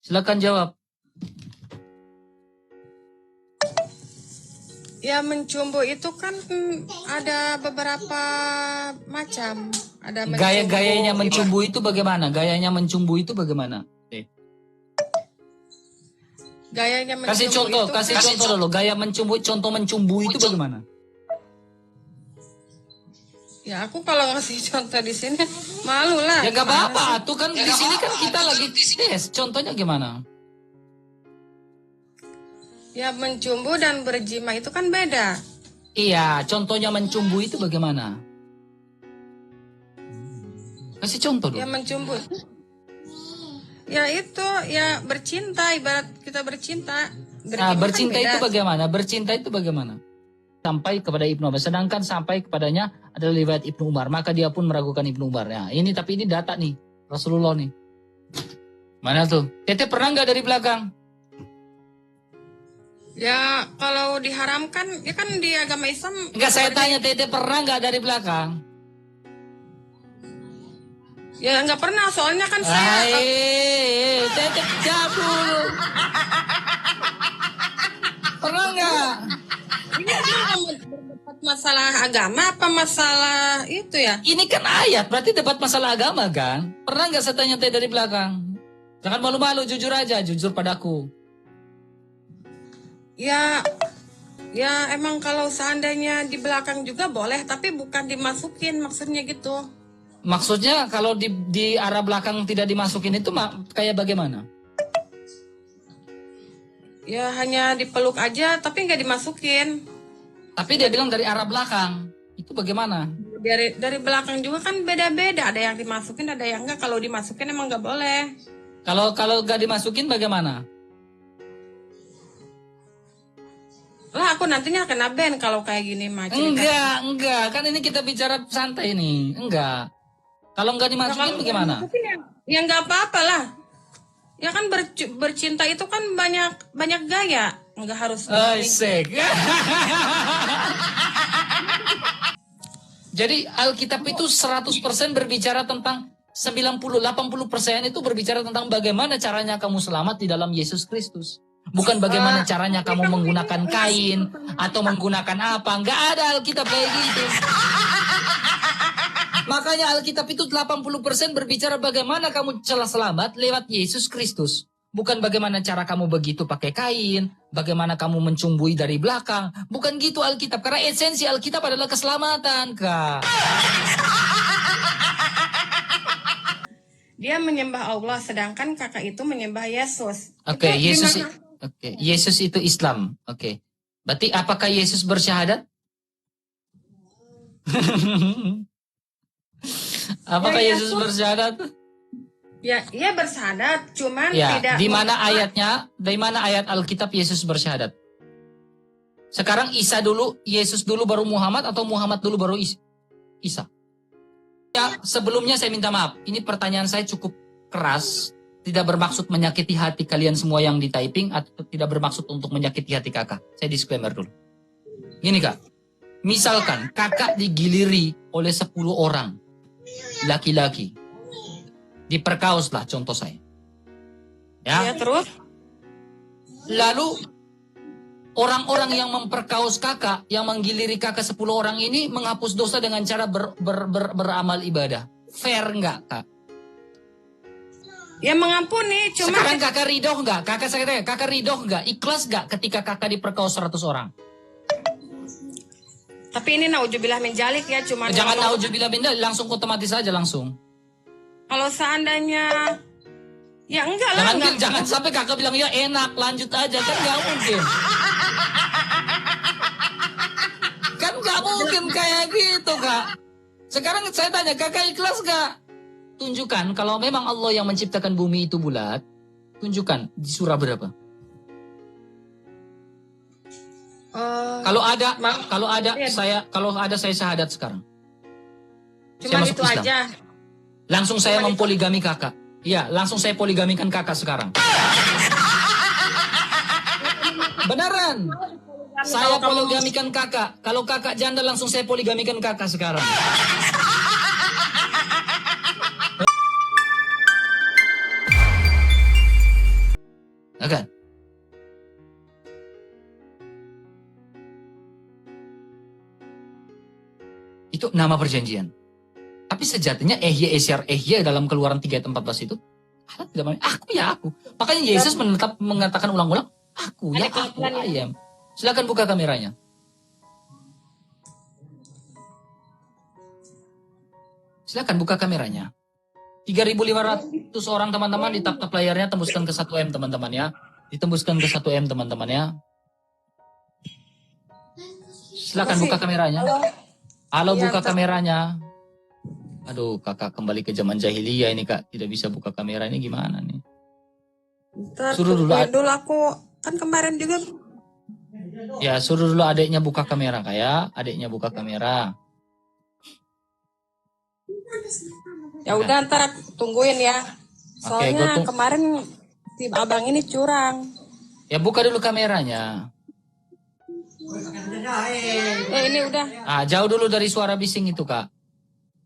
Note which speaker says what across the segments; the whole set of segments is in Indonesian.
Speaker 1: Silakan jawab.
Speaker 2: Ya mencumbu itu kan ada beberapa macam. Ada
Speaker 1: Gaya-gayanya mencumbu itu bagaimana? Gayanya mencumbu itu bagaimana?
Speaker 2: Gayanya mencumbu
Speaker 1: Kasih contoh,
Speaker 2: itu
Speaker 1: kasih
Speaker 2: kan,
Speaker 1: contoh dulu. Gaya mencumbu, contoh mencumbu itu bagaimana?
Speaker 2: ya aku kalau ngasih contoh di sini malu lah.
Speaker 1: Ya gak apa-apa, tuh kan di sini kan kita lagi tes. Contohnya gimana?
Speaker 2: Ya mencumbu dan berjima itu kan beda.
Speaker 1: Iya, contohnya mencumbu itu bagaimana? Kasih contoh
Speaker 2: Ya
Speaker 1: dulu.
Speaker 2: mencumbu. Ya itu ya bercinta, ibarat kita bercinta.
Speaker 1: Nah,
Speaker 2: Berjima
Speaker 1: bercinta
Speaker 2: kan
Speaker 1: itu
Speaker 2: beda.
Speaker 1: bagaimana? Bercinta itu bagaimana? Sampai kepada Ibnu Umar. Sedangkan sampai kepadanya adalah riwayat Ibnu Umar. Maka dia pun meragukan Ibnu Umar. Nah, tapi ini data nih. Rasulullah nih. Mana tuh? Tete pernah nggak dari belakang?
Speaker 2: Ya kalau diharamkan, ya kan di agama Islam.
Speaker 1: Enggak, saya tanya Tete pernah nggak dari belakang?
Speaker 2: Ya nggak pernah, soalnya kan saya.
Speaker 1: Tete jawab dulu. Pernah nggak?
Speaker 2: Ini berdebat masalah agama apa masalah itu ya?
Speaker 1: Ini kan ayat, berarti debat masalah agama kan? Pernah nggak saya tanya Tete dari belakang? Jangan malu-malu, jujur aja, jujur padaku.
Speaker 2: Ya emang kalau seandainya di belakang juga boleh, tapi bukan dimasukin, maksudnya gitu.
Speaker 1: Maksudnya kalau di arah belakang tidak dimasukin itu kayak bagaimana?
Speaker 2: Ya hanya dipeluk aja, tapi nggak dimasukin.
Speaker 1: Tapi dia bilang dari arah belakang. Itu bagaimana?
Speaker 2: Dari belakang juga kan beda-beda, ada yang dimasukin, ada yang enggak. Kalau dimasukin emang nggak boleh.
Speaker 1: Kalau nggak dimasukin bagaimana?
Speaker 2: Lah aku nantinya kena ban kalau kayak gini mah. cerita.
Speaker 1: Enggak. Kan ini kita bicara santai nih. Enggak. Kalau nggak dimasukin bagaimana?
Speaker 2: Ya nggak apa-apa lah. Ya kan bercinta itu kan banyak gaya, nggak harus.
Speaker 1: Asik. Jadi Alkitab itu 100% berbicara tentang 90-80% itu berbicara tentang bagaimana caranya kamu selamat di dalam Yesus Kristus. Bukan bagaimana caranya kamu menggunakan kain atau menggunakan apa. Nggak ada Alkitab kayak gitu. Makanya Alkitab itu 80% berbicara bagaimana kamu telah selamat lewat Yesus Kristus. Bukan bagaimana cara kamu begitu pakai kain, bagaimana kamu mencumbui dari belakang. Bukan gitu Alkitab, karena esensi Alkitab adalah keselamatan, Kak.
Speaker 2: Dia menyembah Allah, sedangkan kakak itu menyembah Yesus.
Speaker 1: Oke,
Speaker 2: Itu
Speaker 1: Yesus itu Islam. Oke. Berarti apakah Yesus bersyahadat? Apakah
Speaker 2: Ya,
Speaker 1: Yesus bersyahadat?
Speaker 2: Ya, ia bersyahadat, cuman
Speaker 1: Ya,
Speaker 2: tidak.
Speaker 1: di mana ayatnya? Di mana ayat Alkitab Yesus bersyahadat? Sekarang Isa dulu, Yesus dulu baru Muhammad atau Muhammad dulu baru Isa? Ya, sebelumnya saya minta maaf. Ini pertanyaan saya cukup keras. Tidak bermaksud menyakiti hati kalian semua yang di typing atau tidak bermaksud untuk menyakiti hati kakak. Saya disclaimer dulu. Gini kak, misalkan kakak digiliri oleh 10 orang laki-laki. Diperkaos lah contoh saya.
Speaker 2: Ya, terus?
Speaker 1: Lalu orang-orang yang memperkaos kakak, yang menggiliri kakak 10 orang ini menghapus dosa dengan cara beramal ibadah. Fair nggak kak?
Speaker 2: Ya mengampuni, cuma.
Speaker 1: Sekarang kakak ridho nggak? Kakak ridho nggak? Ikhlas nggak ketika kakak diperkaos 100 orang?
Speaker 2: Tapi ini naujubillah min jalik ya, cuma.
Speaker 1: Jangan naujubillah min dzalik, langsung otomatis aja langsung.
Speaker 2: Kalau seandainya. Ya enggak lah.
Speaker 1: Jangan sampai kakak bilang ya enak, lanjut aja. Kan nggak mungkin. Kan nggak mungkin kayak gitu kak. Sekarang saya tanya, kakak ikhlas nggak? Tunjukkan kalau memang Allah yang menciptakan bumi itu bulat. Tunjukkan di surah berapa? Kalau ada saya syahadat sekarang.
Speaker 2: Cuma
Speaker 1: saya masuk
Speaker 2: itu
Speaker 1: Islam.
Speaker 2: aja.
Speaker 1: Langsung saya mempoligami kakak. Iya, langsung saya poligamikan kakak sekarang. Beneran. Saya poligamikan kakak. Kalau kakak janda langsung saya poligamikan kakak sekarang. Akan. Itu nama perjanjian. Tapi sejatinya ehya esyar ehya dalam Keluaran 3 ayat 14 itu Allah tidak mau, aku ya aku. Makanya Yesus mengatakan ulang-ulang, aku ya aku, I am. Silakan buka kameranya. Silakan buka kameranya. 3.500 orang teman-teman, di tap-tap layarnya tembuskan ke 1M teman-teman ya. Ditembuskan ke 1M teman-teman ya. Silakan buka kameranya. Halo, buka kameranya. Aduh, kakak kembali ke zaman jahiliyah ini kak. Tidak bisa buka kamera, ini gimana nih?
Speaker 2: Suruh dulu aku. Kan kemarin juga.
Speaker 1: Ya, suruh dulu adiknya buka kamera kak ya. Adiknya buka kamera.
Speaker 2: Ya udah, ntar tungguin ya. Soalnya kemarin si abang ini curang.
Speaker 1: Ya buka dulu kameranya.
Speaker 2: Ini udah.
Speaker 1: Jauh dulu dari suara bising itu kak.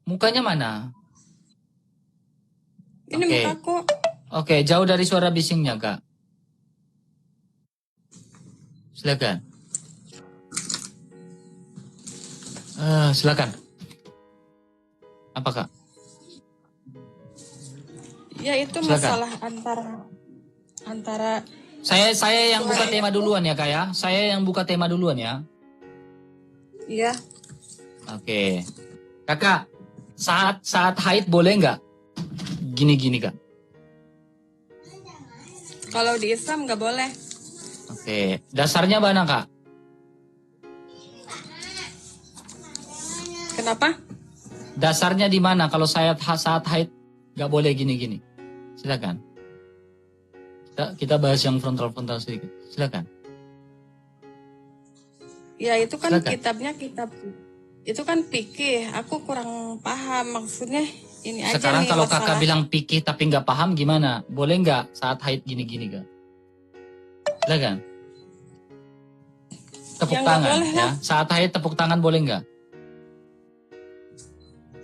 Speaker 1: Mukanya mana?
Speaker 2: Ini mukaku.
Speaker 1: Oke, jauh dari suara bisingnya kak. Silakan. Silakan. Apa kak?
Speaker 2: Ya itu silakan. Masalah antara.
Speaker 1: Saya yang buka tema duluan ya kak ya. Saya yang buka tema duluan ya.
Speaker 2: Iya.
Speaker 1: Oke. Kakak, saat haid boleh nggak? Gini kak.
Speaker 2: Kalau di Islam nggak boleh.
Speaker 1: Oke. Dasarnya mana kak?
Speaker 2: Kenapa?
Speaker 1: Dasarnya di mana kalau saat haid nggak boleh gini? Silakan. Kita bahas yang frontal sedikit. Silakan.
Speaker 2: Ya itu kan kitabnya itu kan fikih. Aku kurang paham maksudnya ini aja.
Speaker 1: Sekarang
Speaker 2: nih,
Speaker 1: kalau kakak bilang fikih tapi nggak paham gimana? Boleh nggak saat haid gini kak? Silakan. Tepuk tangan ya. Saat haid tepuk tangan boleh nggak?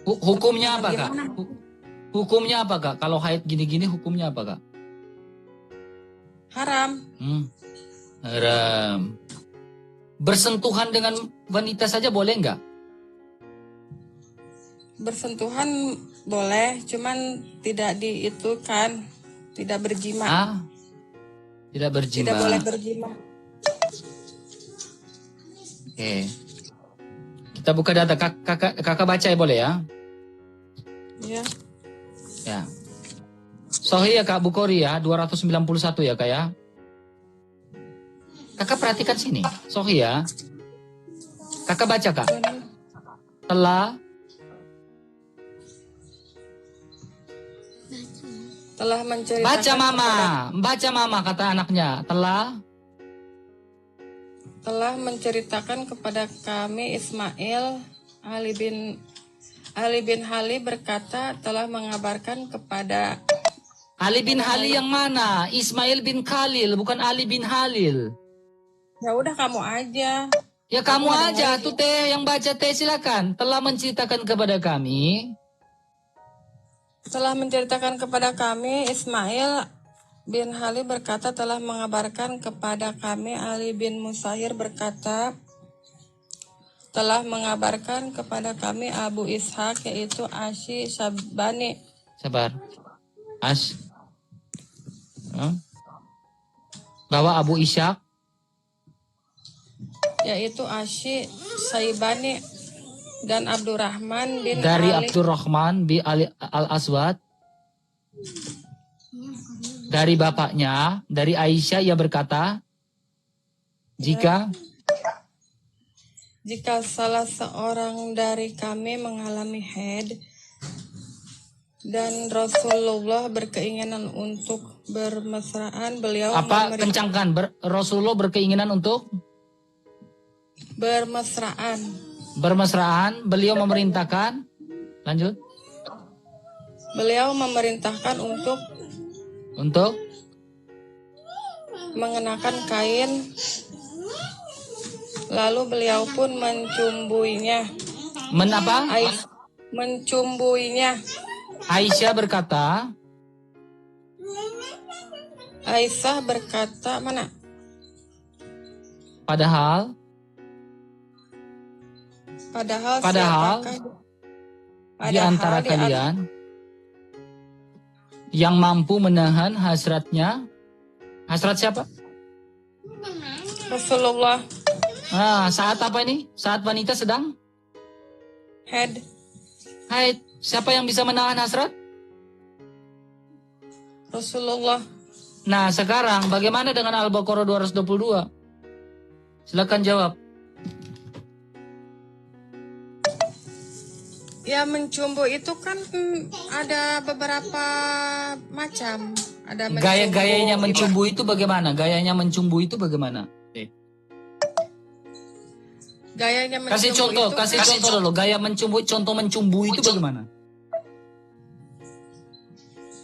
Speaker 1: Hukumnya apa kak? Hukumnya apa kak? Kalau haid gini hukumnya apa kak?
Speaker 2: Haram.
Speaker 1: Haram. Bersentuhan dengan wanita saja boleh nggak?
Speaker 2: Bersentuhan boleh, cuman tidak tidak berjima.
Speaker 1: Tidak berjima.
Speaker 2: Tidak boleh berjima.
Speaker 1: Oke. Kita buka data, kakak baca ya boleh ya?
Speaker 2: Iya.
Speaker 1: Ya. Sahih ya kak, Bukhari ya, 291 ya kak ya. Kakak perhatikan sini, Sahih ya. Kakak baca kak.
Speaker 2: Telah menceritakan.
Speaker 1: Baca mama kata anaknya.
Speaker 2: Telah menceritakan kepada kami Ismail Ali bin Hali berkata telah mengabarkan kepada.
Speaker 1: Ali bin Hali yang mana? Ismail bin Khalil, bukan Ali bin Halil.
Speaker 2: Ya udah kamu aja.
Speaker 1: Ya kamu aja tuh teh yang baca teh silakan. Telah menceritakan kepada kami.
Speaker 2: Telah menceritakan kepada kami Ismail bin Hali berkata telah mengabarkan kepada kami Ali bin Musahir berkata telah mengabarkan kepada kami Abu Ishaq yaitu Asy Sabani.
Speaker 1: Sabar. Bahwa Abu Ishaq
Speaker 2: yaitu Asy Saibani dan Abdurrahman bin
Speaker 1: dari
Speaker 2: Ali.
Speaker 1: Abdurrahman bin Ali Al-Aswad dari bapaknya, dari Aisyah ia berkata, jika
Speaker 2: salah seorang dari kami mengalami haid dan Rasulullah berkeinginan untuk bermesraan, beliau
Speaker 1: kencangkan, Rasulullah berkeinginan untuk bermesraan, beliau memerintahkan, lanjut.
Speaker 2: Beliau memerintahkan untuk mengenakan kain, lalu beliau pun mencumbuinya. Mencumbuinya.
Speaker 1: Aisyah berkata,
Speaker 2: Aisyah berkata, mana?
Speaker 1: Padahal
Speaker 2: Siapakah
Speaker 1: di antara kalian yang mampu menahan hasratnya. Hasrat siapa?
Speaker 2: Rasulullah
Speaker 1: Nah, saat apa ini? Saat wanita sedang
Speaker 2: haid.
Speaker 1: Siapa yang bisa menahan hasrat?
Speaker 2: Rasulullah.
Speaker 1: Nah, sekarang bagaimana dengan Al-Baqarah 222? Silakan jawab.
Speaker 2: Ya, mencumbu itu kan ada beberapa macam. Ada mencumbu.
Speaker 1: Gayanya mencumbu itu bagaimana? Gayanya mencumbu itu bagaimana?
Speaker 2: Gayanya mencumbu
Speaker 1: Kasih contoh dulu. Gaya mencumbu, contoh mencumbu itu bagaimana?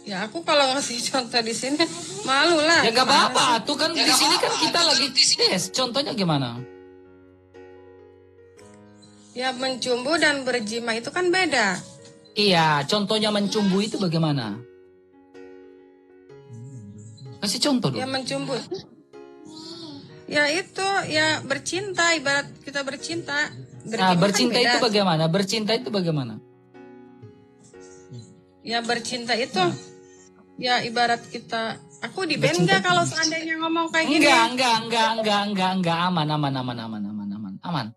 Speaker 2: Ya, aku kalau ngasih contoh di sini malu lah.
Speaker 1: Ya gak apa-apa, tuh kan di sini kan kita lagi tes. Contohnya gimana?
Speaker 2: Ya, mencumbu dan berjima itu kan beda.
Speaker 1: Iya, contohnya mencumbu itu bagaimana? Kasih contoh dulu.
Speaker 2: Ya, mencumbu. Ya itu, ya bercinta, ibarat kita bercinta.
Speaker 1: Nah,
Speaker 2: Berjima
Speaker 1: bercinta
Speaker 2: kan
Speaker 1: itu
Speaker 2: beda.
Speaker 1: bagaimana? Bercinta itu bagaimana?
Speaker 2: Ya, bercinta itu ya ibarat kita. Aku di band
Speaker 1: Bercinta
Speaker 2: nggak kalau seandainya ngomong kayak gini?
Speaker 1: Enggak. Aman.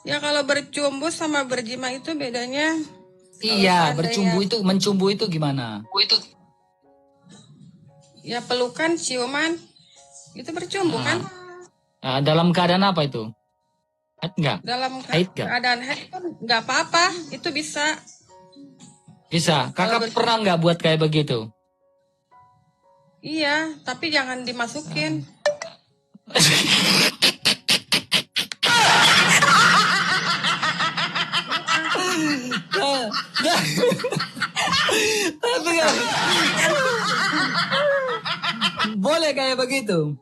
Speaker 2: Ya, kalau bercumbu sama berjima itu bedanya.
Speaker 1: Iya,
Speaker 2: seandainya-
Speaker 1: mencumbu itu gimana?
Speaker 2: Ya, pelukan, ciuman, itu bercumbu kan?
Speaker 1: Nah, dalam keadaan apa itu? Enggak.
Speaker 2: Dalam
Speaker 1: Haid nggak?
Speaker 2: keadaan haid kan nggak apa-apa, itu bisa.
Speaker 1: Bisa. Kakak pernah nggak buat kayak begitu?
Speaker 2: Iya, tapi jangan dimasukin.
Speaker 1: Tapi kan boleh kayak begitu.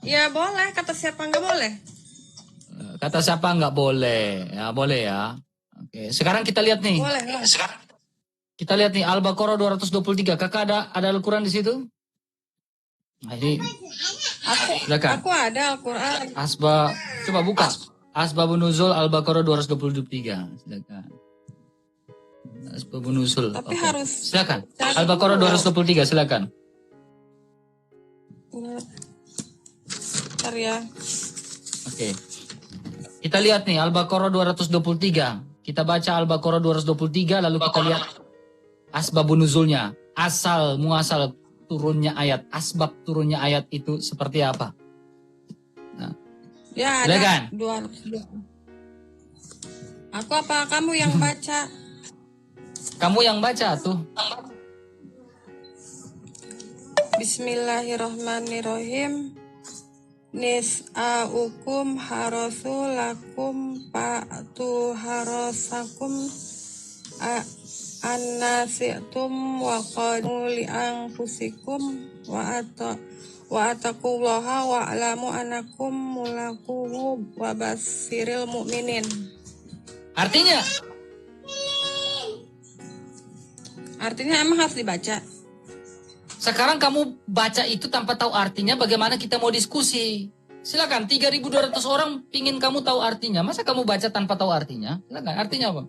Speaker 2: Ya boleh, kata siapa nggak boleh?
Speaker 1: Kata siapa nggak boleh? Ya boleh ya. Oke, sekarang kita lihat nih.
Speaker 2: Boleh lah.
Speaker 1: Kita lihat nih Al-Baqarah 223. Kakak ada Al-Quran di situ? Nah, ini silakan.
Speaker 2: Aku ada Al-Quran.
Speaker 1: Coba buka. Asbabun Nuzul Al-Baqarah 223. Silakan. Asbabun Nuzul.
Speaker 2: Tapi
Speaker 1: Oke.
Speaker 2: harus
Speaker 1: Silakan. Al-Baqarah 223, silakan.
Speaker 2: Bentar ya.
Speaker 1: Oke. Kita lihat nih Al-Baqarah 223. Kita baca Al-Baqarah 223 lalu kita lihat asbabun nuzulnya. Muasal turunnya ayat. Asbab turunnya ayat itu seperti apa? Nah,
Speaker 2: Ya ada
Speaker 1: silakan.
Speaker 2: 200. Aku apa kamu yang baca?
Speaker 1: Kamu yang baca tuh.
Speaker 2: Bismillahirrahmanirrahim. Nis'aukum harasulakum fa'tu harasakum annasi'tum wa qadu li'anfusikum wa ataqullaha wa'lamu anakum mulaquhu wa basiril mu'minin.
Speaker 1: Artinya
Speaker 2: Emang harus dibaca.
Speaker 1: sekarang kamu baca itu tanpa tahu artinya, bagaimana kita mau diskusi? Silakan, 3.200 orang pingin kamu tahu artinya. Masa kamu baca tanpa tahu artinya? Silakan, artinya apa?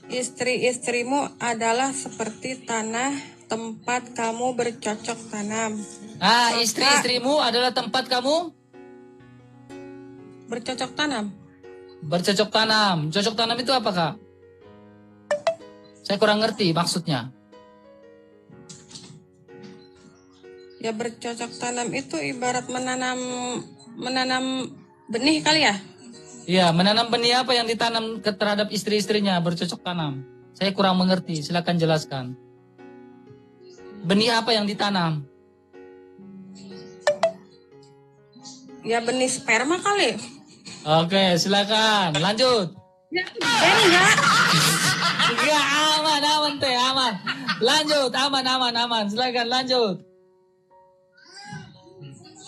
Speaker 2: Istri-istrimu adalah seperti tanah tempat kamu bercocok tanam.
Speaker 1: Istri-istrimu adalah tempat kamu
Speaker 2: Bercocok tanam.
Speaker 1: bercocok tanam. Cocok tanam itu apa, Kak? Saya kurang ngerti maksudnya.
Speaker 2: Ya, bercocok tanam itu ibarat menanam benih kali ya?
Speaker 1: Iya, menanam benih apa yang ditanam terhadap istri-istrinya bercocok tanam? Saya kurang mengerti, silakan jelaskan. Benih apa yang ditanam?
Speaker 2: Ya, benih sperma kali.
Speaker 1: Oke, silakan. Lanjut.
Speaker 2: Ya, enggak.
Speaker 1: Enggak, aman teh, aman. Lanjut, aman. Silakan lanjut.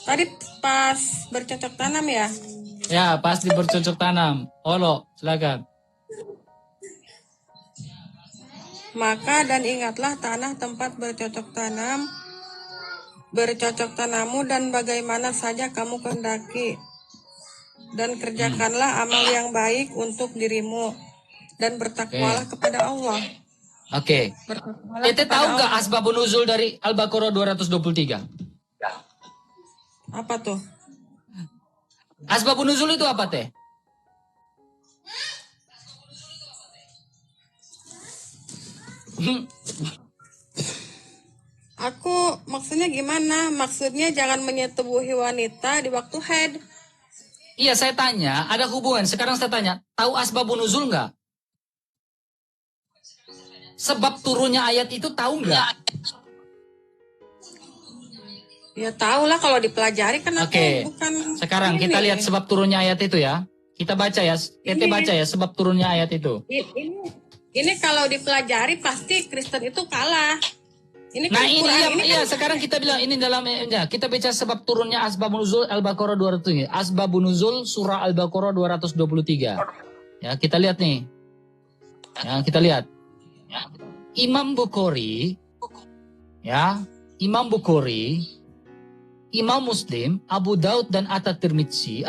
Speaker 2: Tadi pas bercocok tanam ya?
Speaker 1: Ya, pasti bercocok tanam. Olo, silakan.
Speaker 2: Maka dan ingatlah tanah tempat bercocok tanamu dan bagaimana saja kamu kehendaki. Dan kerjakanlah amal yang baik untuk dirimu dan bertakwalah kepada Allah.
Speaker 1: Oke.
Speaker 2: Bertakwalah
Speaker 1: Tete
Speaker 2: kepada
Speaker 1: tahu nggak
Speaker 2: Allah.
Speaker 1: asbabun nuzul dari Al-Baqarah 223?
Speaker 2: Apa tuh?
Speaker 1: Asbabun nuzul itu apa, Teh?
Speaker 2: Aku maksudnya gimana? Maksudnya jangan menyetubuhi wanita di waktu haid.
Speaker 1: Iya, saya tanya, ada hubungan. Sekarang saya tanya, tahu asbabun nuzul nggak? Sebab turunnya ayat itu tahu nggak?
Speaker 2: Ya tahu lah kalau dipelajari kan aku
Speaker 1: Oke.
Speaker 2: bukan.
Speaker 1: Sekarang
Speaker 2: ini.
Speaker 1: kita lihat sebab turunnya ayat itu ya. Kita baca ya. Tete
Speaker 2: Ini.
Speaker 1: baca ya sebab turunnya ayat itu.
Speaker 2: Ini kalau dipelajari pasti Kristen itu kalah. Ini kan
Speaker 1: Nah ini
Speaker 2: Quran,
Speaker 1: ya,
Speaker 2: ini
Speaker 1: iya
Speaker 2: kan
Speaker 1: sekarang kita bilang ini dalam ya, kita baca sebab turunnya asbabun nuzul Al-Baqarah 200. Asbabun nuzul surah Al-Baqarah 223. Ya, kita lihat nih. Ya, kita lihat. Imam Bukhari ya, Imam Bukhari, Imam Muslim, Abu Daud dan At-Tirmidzi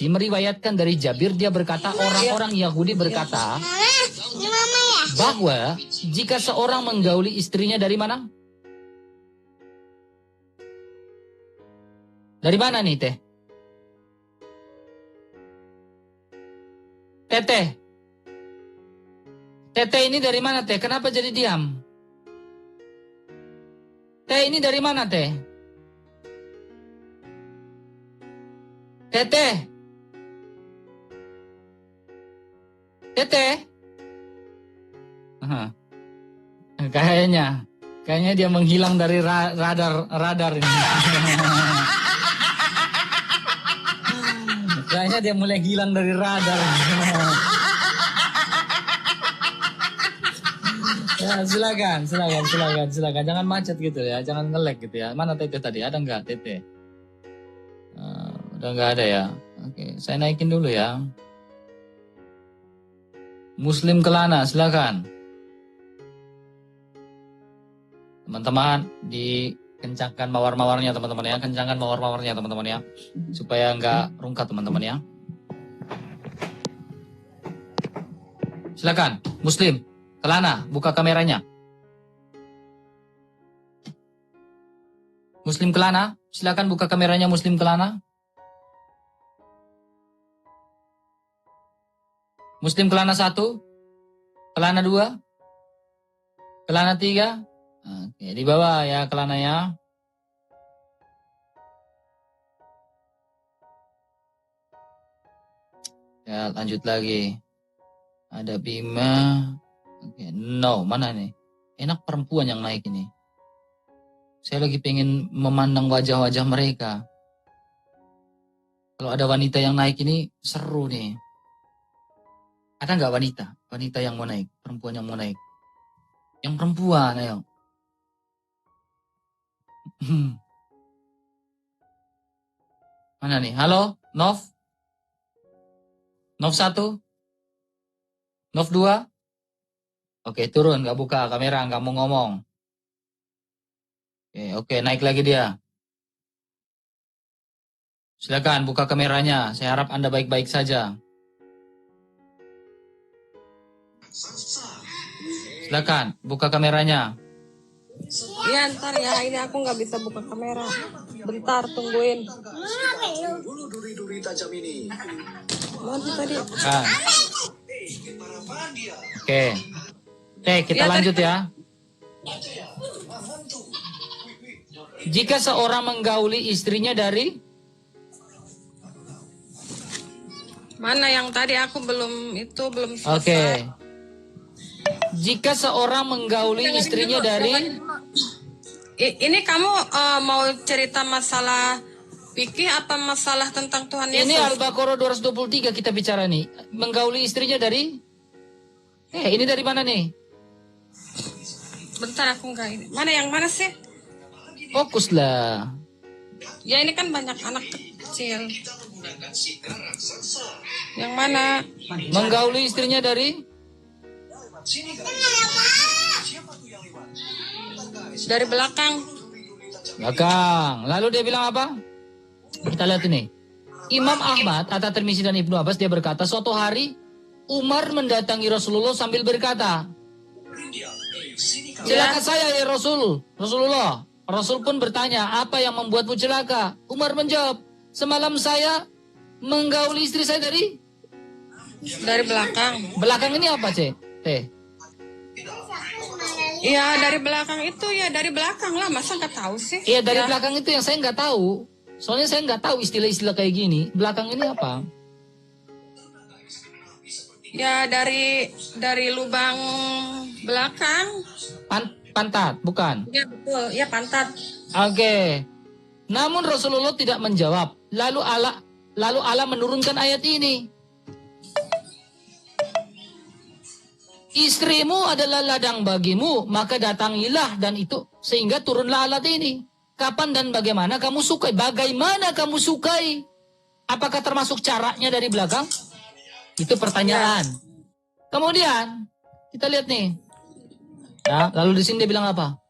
Speaker 1: meriwayatkan dari Jabir, dia berkata orang-orang Yahudi berkata bahwa jika seorang menggauli istrinya dari mana? Dari mana nih, Teh? Teteh. Teteh ini dari mana, Teh? Kenapa jadi diam? Teh ini dari mana, Teh? Teteh. Teteh. Aha. Kayaknya dia menghilang dari radar ini. Kayaknya dia mulai hilang dari radar. Ya, silakan. Jangan macet gitu ya, jangan nge-lag gitu ya. Mana Tete tadi? Ada nggak Tete? Udah nggak ada ya. Oke, saya naikin dulu ya. Muslim Kelana, silakan. Teman-teman, dikencangkan mawar-mawarnya teman-teman ya, kencangkan mawar-mawarnya teman-teman ya, supaya nggak rungkat teman-teman ya. Silakan, Muslim Kelana, buka kameranya. Muslim Kelana, silakan buka kameranya Muslim Kelana. Muslim Kelana 1, Kelana 2, Kelana 3. Oke, di bawah ya kelananya. Ya, lanjut lagi. Ada Bima. Oke, no, mana nih? Enak perempuan yang naik ini. Saya lagi pengen memandang wajah-wajah mereka. Kalau ada wanita yang naik ini seru nih. Ada nggak wanita? Wanita yang mau naik, perempuan yang mau naik. Yang perempuan, ayo. Mana nih? Halo, Nov? Nov 1? Nov 2? Oke, turun, nggak buka kamera, nggak mau ngomong. Oke, naik lagi dia. Silakan buka kameranya. Saya harap Anda baik-baik saja. Silakan buka kameranya.
Speaker 2: ya ntar ya, ini aku nggak bisa buka kamera. Bentar, tungguin. Mana sih tadi?
Speaker 1: Oke. Kita lanjut ya. Jika seorang menggauli istrinya dari
Speaker 2: Mana yang tadi aku belum selesai.
Speaker 1: Oke. Jika seorang menggauli istrinya dari
Speaker 2: Ini kamu mau cerita masalah fikih apa masalah tentang Tuhan Yesus?
Speaker 1: Ini Al-Baqarah 223 kita bicara nih. Menggauli istrinya dari ini dari mana nih?
Speaker 2: Bentar aku nggak ini. Mana yang mana sih?
Speaker 1: Fokuslah.
Speaker 2: Ya ini kan banyak anak kecil. Yang mana?
Speaker 1: Menggauli istrinya dari
Speaker 2: Dari belakang.
Speaker 1: Belakang. Lalu dia bilang apa? Kita lihat ini. Imam Ahmad, At-Tirmizi dan Ibnu Abbas, dia berkata, suatu hari Umar mendatangi Rasulullah sambil berkata, celaka saya ya Rasulullah. Rasul pun bertanya, apa yang membuatmu celaka? Umar menjawab, semalam saya menggauli istri saya dari
Speaker 2: belakang.
Speaker 1: Belakang ini apa, Teh?
Speaker 2: Iya, dari belakang itu ya, dari belakang lah. Masa nggak tahu sih?
Speaker 1: Iya, dari
Speaker 2: Ya.
Speaker 1: belakang itu yang saya nggak tahu. Soalnya saya nggak tahu istilah-istilah kayak gini. Belakang ini apa?
Speaker 2: Ya, dari lubang belakang.
Speaker 1: Pantat, bukan?
Speaker 2: Ya, betul. Ya, pantat.
Speaker 1: Oke. Namun Rasulullah tidak menjawab. Lalu Allah menurunkan ayat ini. Istrimu adalah ladang bagimu, maka datangilah dan itu sehingga turunlah alat ini. Kapan dan bagaimana kamu sukai? Bagaimana kamu sukai? Apakah termasuk caranya dari belakang? Itu pertanyaan. Kemudian kita lihat nih. Ya, lalu di sini dia bilang apa?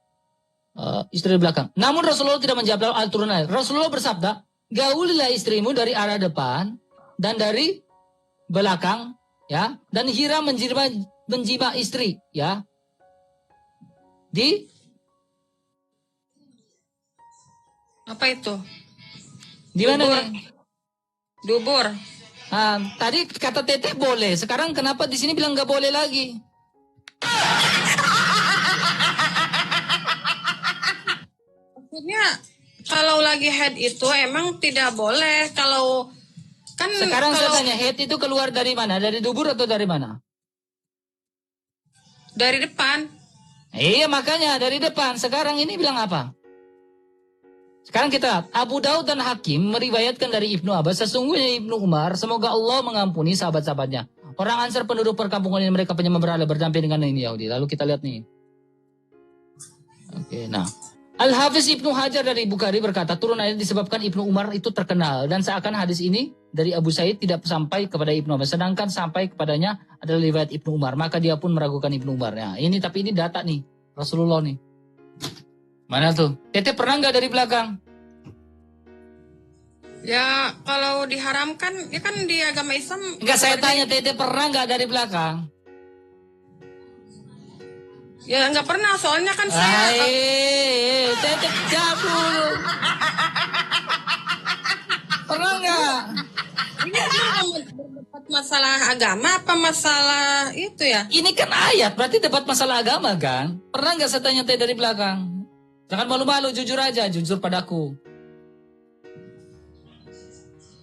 Speaker 1: Istri di belakang. Namun Rasulullah tidak menjawab turun ayat. Rasulullah bersabda, gaulilah istrimu dari arah depan dan dari belakang, ya, dan hira menjima istri, ya.
Speaker 2: Apa itu?
Speaker 1: Di mana
Speaker 2: Dubur.
Speaker 1: nih?
Speaker 2: Dubur.
Speaker 1: Tadi kata Teteh boleh, sekarang kenapa di sini bilang nggak boleh lagi?
Speaker 2: Maksudnya kalau lagi head itu emang tidak boleh. Kalau kan
Speaker 1: Sekarang saya
Speaker 2: kalau
Speaker 1: tanya, head itu keluar dari mana? Dari dubur atau dari mana?
Speaker 2: dari depan.
Speaker 1: Iya, makanya dari depan. Sekarang ini bilang apa? Sekarang kita lihat, Abu Daud dan Hakim meriwayatkan dari Ibnu Abbas, sesungguhnya Ibnu Umar, semoga Allah mengampuni sahabat-sahabatnya. Orang Ansar penduduk perkampungan ini, mereka penyembah berhala berdamping dengan ini Yahudi. Lalu kita lihat nih. Oke, nah. Al-Hafiz Ibnu Hajar dari Bukhari berkata, turun ayat disebabkan Ibnu Umar itu terkenal. Dan seakan hadis ini dari Abu Said tidak sampai kepada Ibnu Abbas. Sedangkan sampai kepadanya adalah riwayat Ibnu Umar. Maka dia pun meragukan Ibnu Umar. Nah, ini tapi ini data nih. Rasulullah nih. Mana tuh? Teteh pernah nggak dari belakang?
Speaker 2: Ya kalau diharamkan, ya kan di agama Islam.
Speaker 1: Enggak, saya tanya Teteh pernah nggak dari belakang?
Speaker 2: Ya nggak pernah, soalnya kan saya.
Speaker 1: Teteh jawab dulu. Pernah nggak?
Speaker 2: Ini kan berdebat masalah agama apa masalah itu ya?
Speaker 1: Ini kan ayat, berarti debat masalah agama kan? Pernah nggak saya tanya Teteh dari belakang? Jangan malu-malu, jujur aja, jujur padaku.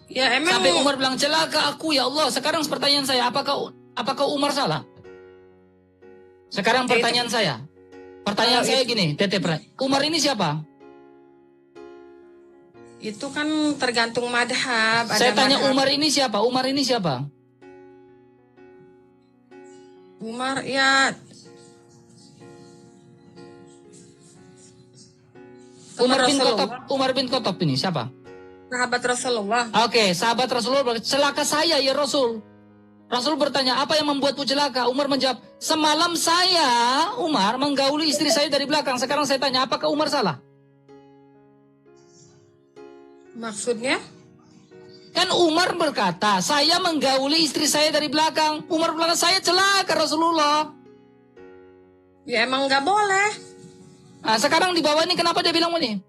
Speaker 2: Ya emang.
Speaker 1: Sampai Umar bilang, celaka aku ya Allah. Sekarang pertanyaan saya, apakah Umar salah? Sekarang pertanyaan saya. Pertanyaan saya gini, Teteh, Umar ini siapa?
Speaker 2: Itu kan tergantung madhab.
Speaker 1: Saya tanya
Speaker 2: madhab.
Speaker 1: Umar ini siapa? Umar ini siapa?
Speaker 2: Umar ya.
Speaker 1: Umar bin Khattab ini siapa?
Speaker 2: Sahabat Rasulullah.
Speaker 1: Oke, sahabat Rasulullah, celaka saya ya Rasul. Rasul bertanya, apa yang membuatmu celaka? Umar menjawab, semalam saya, Umar, menggauli istri saya dari belakang. Sekarang saya tanya, apakah Umar salah?
Speaker 2: Maksudnya?
Speaker 1: Kan Umar berkata, saya menggauli istri saya dari belakang. Umar bilang, saya celaka Rasulullah.
Speaker 2: Ya emang nggak boleh.
Speaker 1: Nah, sekarang di bawah ini kenapa dia bilang ini?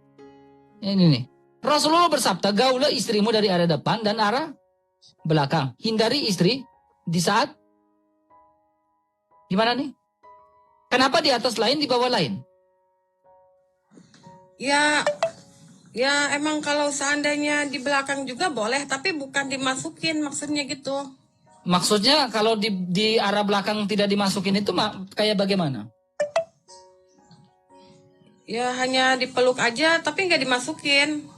Speaker 1: Ini nih. Rasulullah bersabda, gaulah istrimu dari arah depan dan arah belakang. Hindari istri di saat di mana nih? Kenapa di atas lain, di bawah lain?
Speaker 2: Ya emang kalau seandainya di belakang juga boleh, tapi bukan dimasukin, maksudnya gitu.
Speaker 1: Maksudnya kalau di arah belakang tidak dimasukin itu kayak bagaimana?
Speaker 2: Ya hanya dipeluk aja, tapi nggak dimasukin.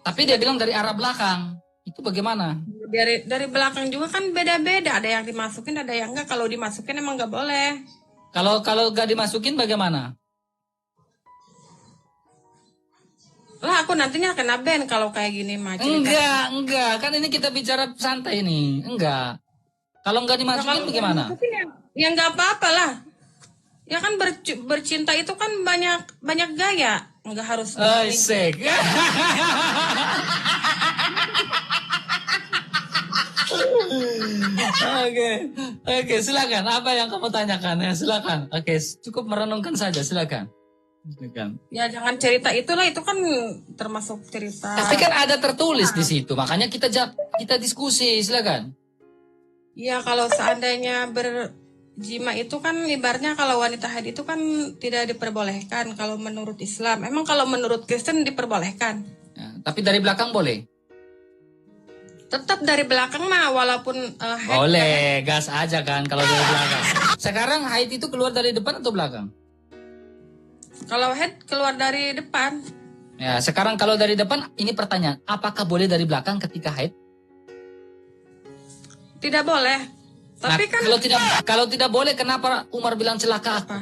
Speaker 1: Tapi dia bilang dari arah belakang. Itu bagaimana?
Speaker 2: Dari belakang juga kan beda-beda. Ada yang dimasukin, ada yang enggak. Kalau dimasukin emang nggak boleh.
Speaker 1: Kalau nggak dimasukin bagaimana?
Speaker 2: Lah aku nantinya kena ban kalau kayak gini mah.
Speaker 1: Enggak. Kan ini kita bicara santai nih. Enggak. Kalau nggak dimasukin bagaimana?
Speaker 2: Ya nggak apa-apa lah. Ya kan bercinta itu kan banyak gaya, nggak harus.
Speaker 1: Asik. Oke, silakan. Apa yang kamu tanyakan? Ya, silakan. Oke, cukup merenungkan saja, silakan. Silakan.
Speaker 2: Ya jangan cerita itulah, itu kan termasuk cerita.
Speaker 1: Tapi kan ada tertulis di situ, makanya kita diskusi, silakan.
Speaker 2: Ya kalau seandainya berjima itu kan ibaratnya kalau wanita haid itu kan tidak diperbolehkan kalau menurut Islam. Emang kalau menurut Kristen diperbolehkan?
Speaker 1: Ya, tapi dari belakang boleh?
Speaker 2: Tetap dari belakang mah walaupun haid.
Speaker 1: Boleh, gas aja kan kalau dari belakang. Sekarang haid itu keluar dari depan atau belakang?
Speaker 2: Kalau haid keluar dari depan.
Speaker 1: Ya, sekarang kalau dari depan, ini pertanyaan, apakah boleh dari belakang ketika haid?
Speaker 2: Tidak boleh. Tapi
Speaker 1: Nah,
Speaker 2: kan
Speaker 1: kalau tidak boleh, kenapa Umar bilang celaka aku?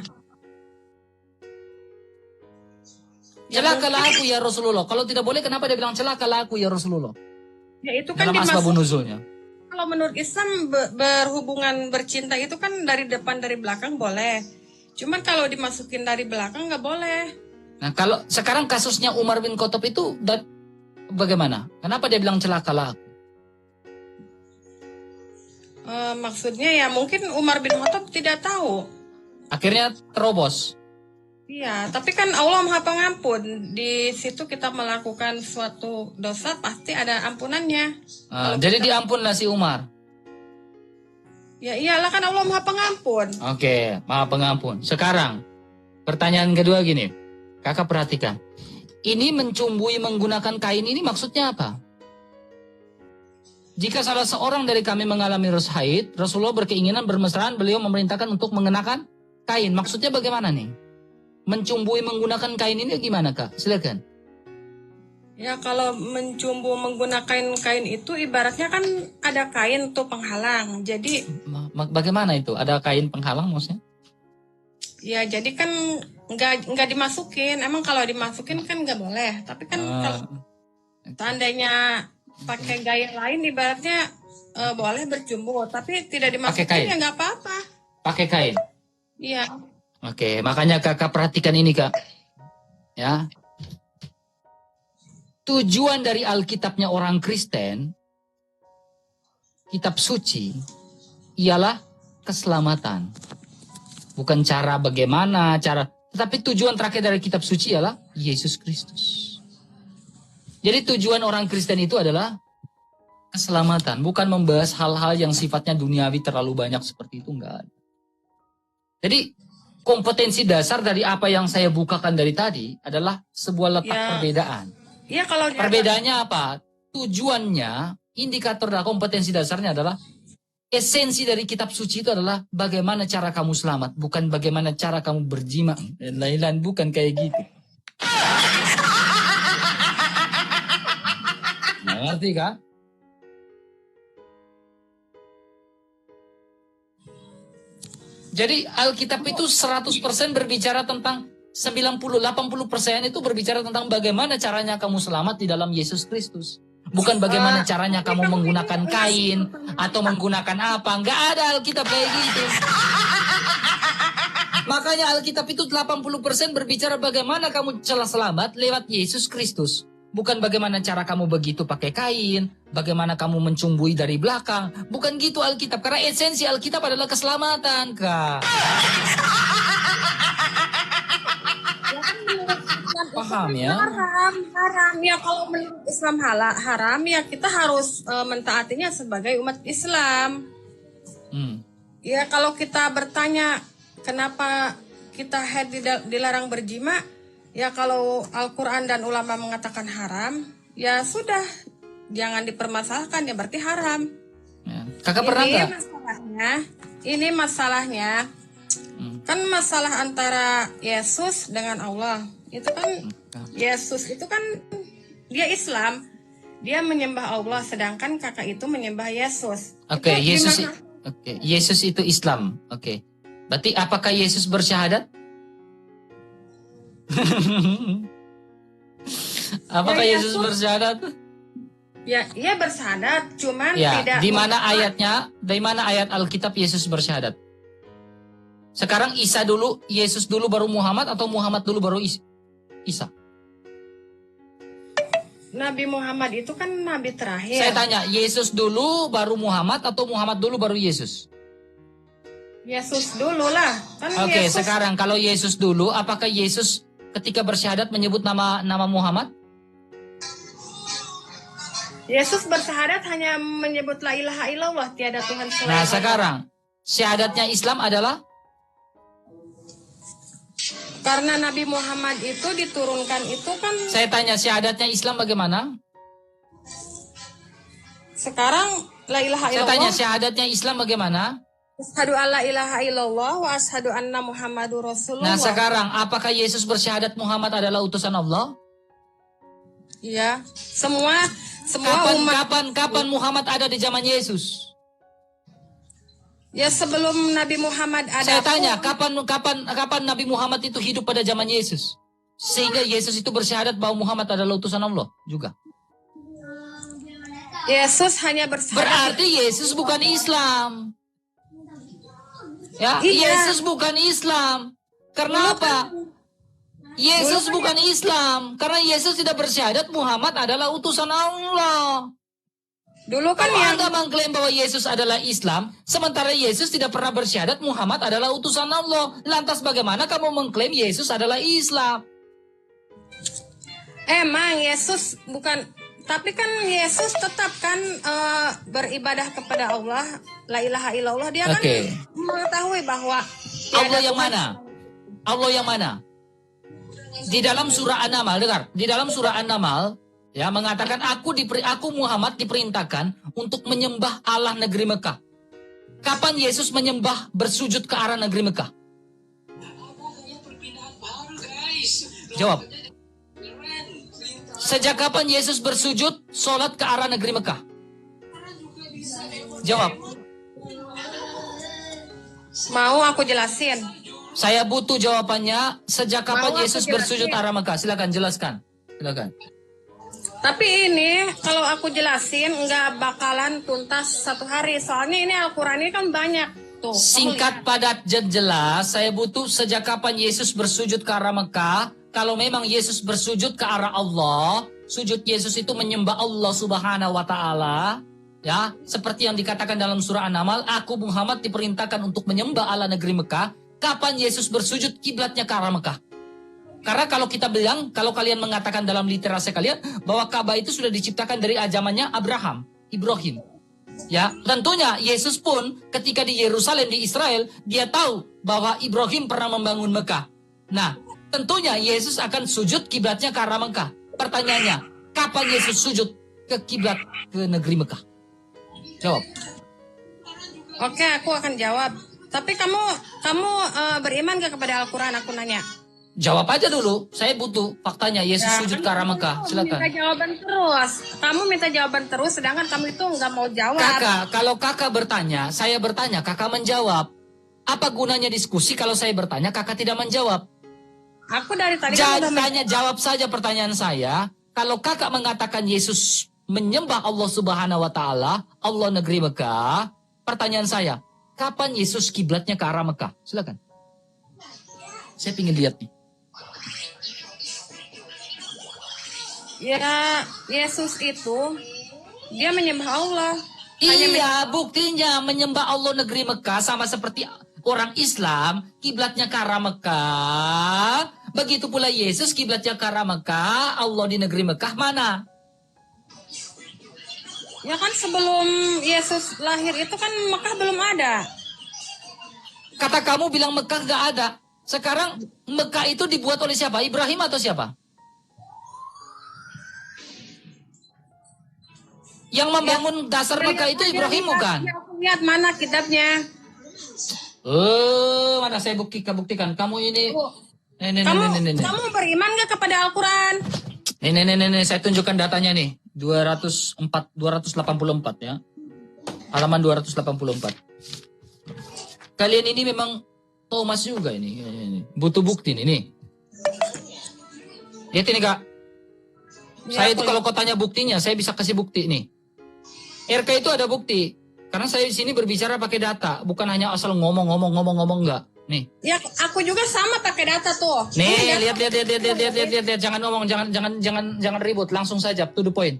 Speaker 1: Celakalah aku ya Rasulullah. Kalau tidak boleh, kenapa dia bilang celakalah aku ya Rasulullah?
Speaker 2: Ya itu kan
Speaker 1: Dalam asbabun nuzulnya.
Speaker 2: Kalau menurut Islam berhubungan bercinta itu kan dari depan dari belakang boleh. Cuman kalau dimasukin dari belakang nggak boleh.
Speaker 1: Nah, kalau sekarang kasusnya Umar bin Khattab itu bagaimana? Kenapa dia bilang celakalah aku?
Speaker 2: Maksudnya ya mungkin Umar bin Khattab tidak tahu.
Speaker 1: Akhirnya terobos.
Speaker 2: Iya, tapi kan Allah Maha Pengampun. Di situ kita melakukan suatu dosa pasti ada ampunannya.
Speaker 1: Jadi diampunlah si Umar.
Speaker 2: Ya iyalah kan Allah Maha Pengampun.
Speaker 1: Oke, Maha Pengampun. Sekarang pertanyaan kedua gini. Kakak perhatikan. Ini mencumbui menggunakan kain ini maksudnya apa? Jika salah seorang dari kami mengalami haid, Rasulullah berkeinginan bermesraan, beliau memerintahkan untuk mengenakan kain. Maksudnya bagaimana nih? Mencumbui menggunakan kain ini gimana, Kak? Silakan.
Speaker 2: Ya kalau mencumbu menggunakan kain itu ibaratnya kan ada kain tuh penghalang. Jadi
Speaker 1: bagaimana itu? Ada kain penghalang maksudnya?
Speaker 2: Ya jadi kan nggak dimasukin. Emang kalau dimasukin kan nggak boleh. Tapi kan kalau seandainya pakai gaya lain ibaratnya boleh bercumbu. Tapi tidak dimasukin ya nggak apa-apa.
Speaker 1: Pakai kain?
Speaker 2: Iya.
Speaker 1: Oke, makanya kakak perhatikan ini, Kak. Ya. Tujuan dari Alkitabnya orang Kristen, kitab suci, ialah keselamatan. Bukan cara bagaimana, tetapi tujuan terakhir dari kitab suci ialah Yesus Kristus. Jadi tujuan orang Kristen itu adalah keselamatan, bukan membahas hal-hal yang sifatnya duniawi terlalu banyak seperti itu, enggak ada. Jadi kompetensi dasar dari apa yang saya bukakan dari tadi adalah sebuah letak perbedaan.
Speaker 2: Ya, kalau
Speaker 1: perbedaannya apa? Tujuannya, indikator dan kompetensi dasarnya adalah esensi dari kitab suci itu adalah bagaimana cara kamu selamat, bukan bagaimana cara kamu berjima dan lain-lain, bukan kayak gitu. Ngerti kah? Jadi Alkitab itu 100% berbicara tentang 90-80% itu berbicara tentang bagaimana caranya kamu selamat di dalam Yesus Kristus. Bukan bagaimana caranya kamu menggunakan kain atau menggunakan apa. Enggak ada Alkitab kayak gitu. Makanya Alkitab itu 80% berbicara bagaimana kamu selamat lewat Yesus Kristus. Bukan bagaimana cara kamu begitu pakai kain, bagaimana kamu mencumbui dari belakang. Bukan gitu Alkitab, karena esensi Alkitab adalah keselamatan, Kak. Paham ya?
Speaker 2: Haram. Ya kalau menurut Islam haram, ya kita harus mentaatinya sebagai umat Islam. Ya kalau kita bertanya kenapa kita haid dilarang berjima, ya kalau Al-Quran dan ulama mengatakan haram, ya sudah, jangan dipermasalahkan, ya berarti haram.
Speaker 1: Ya. Kakak pernah nggak?
Speaker 2: Ini masalahnya, kan masalah antara Yesus dengan Allah. Itu kan Yesus itu kan dia Islam, dia menyembah Allah, sedangkan kakak itu menyembah Yesus.
Speaker 1: Oke, Yesus itu Islam. Oke. Berarti apakah Yesus bersyahadat? Apakah Yesus bersyahadat?
Speaker 2: Ya, ia bersyahadat, cuman
Speaker 1: ya,
Speaker 2: tidak.
Speaker 1: Di mana ayat Alkitab Yesus bersyahadat? Sekarang Isa dulu, Yesus dulu baru Muhammad atau Muhammad dulu baru Isa?
Speaker 2: Nabi Muhammad itu kan nabi terakhir.
Speaker 1: Saya tanya, Yesus dulu baru Muhammad atau Muhammad dulu baru Yesus?
Speaker 2: Yesus dulu lah. Kan
Speaker 1: Oke,
Speaker 2: Yesus,
Speaker 1: sekarang kalau Yesus dulu, apakah Yesus ketika bersyahadat menyebut nama Muhammad?
Speaker 2: Yesus bersyahadat hanya menyebut la ilaha illallah, tiada Tuhan selain
Speaker 1: Nah,
Speaker 2: Allah.
Speaker 1: sekarang syahadatnya Islam adalah
Speaker 2: Karena Nabi Muhammad itu diturunkan itu kan
Speaker 1: saya tanya syahadatnya Islam bagaimana?
Speaker 2: sekarang la ilaha
Speaker 1: Saya tanya
Speaker 2: illallah.
Speaker 1: syahadatnya Islam bagaimana?
Speaker 2: Asyhadu alla ilaha illallah wa asyhadu anna Muhammadur Rasulullah.
Speaker 1: Nah, sekarang apakah Yesus bersyahadat Muhammad adalah utusan Allah?
Speaker 2: Iya, semua umat.
Speaker 1: Kapan Muhammad ada di zaman Yesus?
Speaker 2: Ya sebelum Nabi Muhammad ada.
Speaker 1: Saya tanya, kapan Nabi Muhammad itu hidup pada zaman Yesus? Sehingga Yesus itu bersyahadat bahwa Muhammad adalah utusan Allah juga.
Speaker 2: Yesus hanya bersyahadat.
Speaker 1: Berarti Yesus bukan Islam. Ya,
Speaker 2: Iya.
Speaker 1: Yesus bukan Islam. Karena apa? Yesus bukan Islam. Karena Yesus tidak bersyahadat Muhammad adalah utusan Allah.
Speaker 2: Dulu kan
Speaker 1: Kalau
Speaker 2: yang
Speaker 1: Anda mengklaim bahwa Yesus adalah Islam, sementara Yesus tidak pernah bersyahadat Muhammad adalah utusan Allah. Lantas bagaimana kamu mengklaim Yesus adalah Islam?
Speaker 2: emang Yesus bukan, tapi kan Yesus tetap kan beribadah kepada Allah, la ilaha illallah. Dia kan
Speaker 1: Oke.
Speaker 2: mengetahui bahwa
Speaker 1: Allah
Speaker 2: tiada
Speaker 1: yang
Speaker 2: Tuhan.
Speaker 1: mana? Allah yang mana? Di dalam surah An-Naml, dengar. Di dalam surah An-Naml, ya mengatakan aku Muhammad diperintahkan untuk menyembah Allah negeri Mekah. Kapan Yesus menyembah bersujud ke arah negeri Mekah? Jawab. Sejak kapan Yesus bersujud sholat ke arah negeri Mekah? Jawab.
Speaker 2: Mau aku jelasin?
Speaker 1: Saya butuh jawabannya. Sejak kapan
Speaker 2: Mau aku
Speaker 1: Yesus
Speaker 2: jelasin?
Speaker 1: bersujud ke arah Mekah? Silakan jelaskan. Silakan.
Speaker 2: Tapi ini kalau aku jelasin nggak bakalan tuntas satu hari. Soalnya ini Al-Quran ini kan banyak tuh. Kamu
Speaker 1: Singkat,
Speaker 2: lihat.
Speaker 1: padat, dan jelas. Saya butuh sejak kapan Yesus bersujud ke arah Mekah. Kalau memang Yesus bersujud ke arah Allah, sujud Yesus itu menyembah Allah Subhanahu wa Ta'ala. Ya, seperti yang dikatakan dalam surah An-Naml, aku Muhammad diperintahkan untuk menyembah Allah negeri Mekah. Kapan Yesus bersujud kiblatnya ke arah Mekah? Karena kalau kita bilang, kalau kalian mengatakan dalam literasi kalian bahwa Ka'bah itu sudah diciptakan dari zamannya Ibrahim. Ya, tentunya Yesus pun ketika di Yerusalem di Israel, dia tahu bahwa Ibrahim pernah membangun Mekah. Nah, tentunya Yesus akan sujud kiblatnya ke arah Mekah. Pertanyaannya, kapan Yesus sujud ke kiblat ke negeri Mekah? Jawab.
Speaker 2: Oke, aku akan jawab. Tapi kamu beriman gak kepada Al-Quran? Aku nanya.
Speaker 1: Jawab aja dulu. Saya butuh faktanya. Yesus sujud ke arah Mekah. Silakan.
Speaker 2: Minta jawaban terus. Kamu minta jawaban terus, sedangkan kamu itu nggak mau jawab.
Speaker 1: Kakak, kalau kakak bertanya, saya bertanya, kakak menjawab. Apa gunanya diskusi kalau saya bertanya, kakak tidak menjawab?
Speaker 2: Aku dari tadi kan udah
Speaker 1: Tanya, jawab saja pertanyaan saya. Kalau kakak mengatakan Yesus menyembah Allah Subhanahu wa Ta'ala, Allah negeri Mekah, pertanyaan saya, kapan Yesus kiblatnya ke arah Mekah? Silakan. Saya ingin lihat nih.
Speaker 2: Ya, Yesus itu dia menyembah Allah.
Speaker 1: Iya, buktinya menyembah Allah negeri Mekah sama seperti orang Islam, kiblatnya ke arah Mekah. Begitu pula Yesus kiblatnya ke arah Mekah, Allah di negeri Mekah mana?
Speaker 2: Ya kan sebelum Yesus lahir itu kan Mekah belum ada.
Speaker 1: Kata kamu bilang Mekah gak ada. Sekarang Mekah itu dibuat oleh siapa? Ibrahim atau siapa? Yang membangun dasar Mekah itu Ibrahim bukan?
Speaker 2: Ya, aku lihat mana kitabnya.
Speaker 1: Mana saya buktikan. Kamu ini...
Speaker 2: Kamu beriman gak kepada Al-Quran?
Speaker 1: Nih, saya tunjukkan datanya nih. 284 ya. Halaman 284. Kalian ini memang Thomas juga ini. Butuh bukti nih. Lihat ini, Kak. Saya itu kalau kau tanya buktinya, saya bisa kasih bukti nih. RK itu ada bukti. Karena saya di sini berbicara pakai data, bukan hanya asal ngomong enggak. Nih.
Speaker 2: Ya, aku juga sama pakai data tuh.
Speaker 1: Nih, lihat. Jangan ngomong, jangan ribut. Langsung saja, to the point.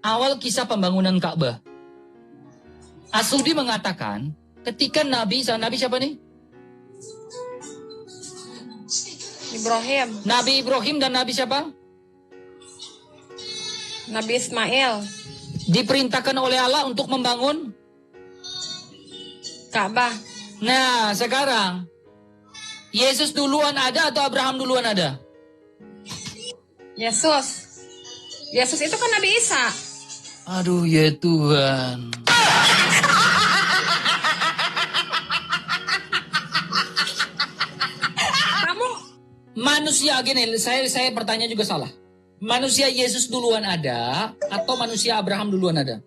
Speaker 1: Awal kisah pembangunan Ka'bah. Asudi mengatakan, ketika Nabi siapa nih?
Speaker 2: Ibrahim,
Speaker 1: Nabi Ibrahim dan Nabi siapa?
Speaker 2: Nabi Ismail,
Speaker 1: Diperintahkan oleh Allah untuk membangun.
Speaker 2: Ka'bah.
Speaker 1: Nah, sekarang Yesus duluan ada atau Abraham duluan ada?
Speaker 2: Yesus. Yesus itu kan Nabi Isa.
Speaker 1: Aduh ya Tuhan.
Speaker 2: Kamu
Speaker 1: Manusia gini, saya bertanya juga salah. Manusia Yesus duluan ada atau manusia Abraham duluan ada?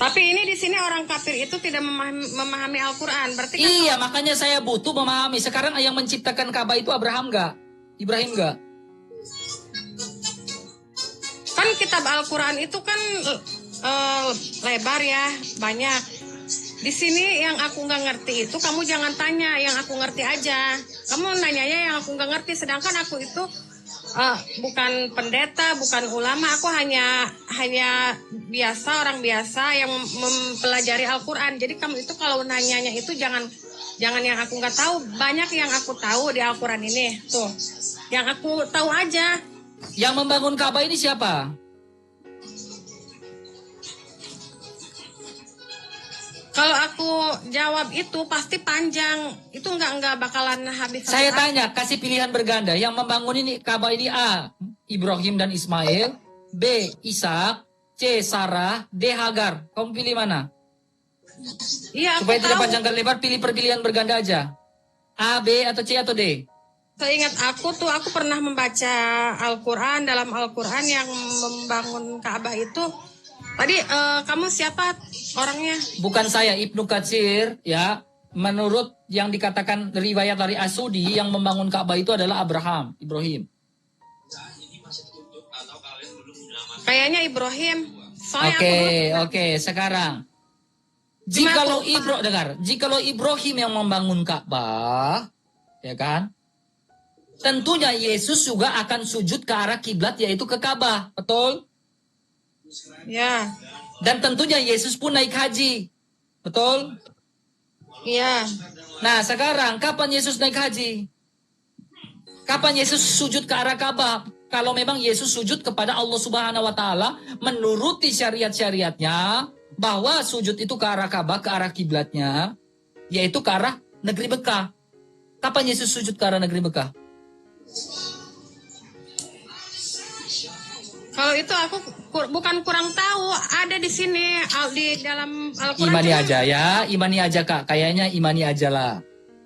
Speaker 2: tapi ini di sini orang kafir itu tidak memahami Al-Qur'an. Berarti kan
Speaker 1: Iya, makanya saya butuh memahami. Sekarang yang menciptakan Ka'bah itu Abraham nggak? Ibrahim nggak?
Speaker 2: kan kitab Al-Qur'an itu kan lebar ya, banyak. Di sini yang aku nggak ngerti itu kamu jangan tanya, yang aku ngerti aja. Kamu nanyanya yang aku nggak ngerti, sedangkan aku itu bukan pendeta, bukan ulama, aku hanya biasa, orang biasa yang mempelajari Al-Quran. Jadi kamu itu kalau nanyanya itu jangan yang aku nggak tahu. Banyak yang aku tahu di Al-Quran ini, tuh. Yang aku tahu aja.
Speaker 1: Yang membangun Ka'bah ini siapa?
Speaker 2: Kalau aku jawab itu pasti panjang. Itu nggak bakalan habis.
Speaker 1: Saya tanya, kasih pilihan berganda. Yang membangun ini Ka'bah ini A. Ibrahim dan Ismail. B. Ishak. C. Sarah. D. Hagar. Kamu pilih mana?
Speaker 2: Iya, aku
Speaker 1: Supaya tidak
Speaker 2: tahu.
Speaker 1: panjang dan lebar, pilih perpilihan berganda aja. A, B, atau C, atau D?
Speaker 2: Seingat aku tuh, aku pernah membaca Al-Quran. Dalam Al-Quran yang membangun Ka'bah itu. Tadi kamu siapa orangnya?
Speaker 1: Bukan saya, Ibnu Katsir, ya. Menurut yang dikatakan riwayat dari Asudi, yang membangun Ka'bah itu adalah Ibrahim.
Speaker 2: Kayaknya Ibrahim. Soalnya
Speaker 1: Oke, sekarang. Jikalau Ibrahim yang membangun Ka'bah, ya kan? Tentunya Yesus juga akan sujud ke arah kiblat, yaitu ke Ka'bah, betul?
Speaker 2: Ya,
Speaker 1: Dan tentunya Yesus pun naik haji, betul?
Speaker 2: iya.
Speaker 1: Nah, sekarang kapan Yesus naik haji? Kapan Yesus sujud ke arah Ka'bah? Kalau memang Yesus sujud kepada Allah Subhanahu wa taala menuruti syariat-syariatnya bahwa sujud itu ke arah Ka'bah, ke arah kiblatnya, yaitu ke arah negeri Mekah. Kapan Yesus sujud ke arah negeri Mekah?
Speaker 2: Kalau itu aku bukan kurang tahu, ada di sini di dalam Al-Quran.
Speaker 1: Imani aja ya, imani aja Kak. Kayaknya imani aja lah.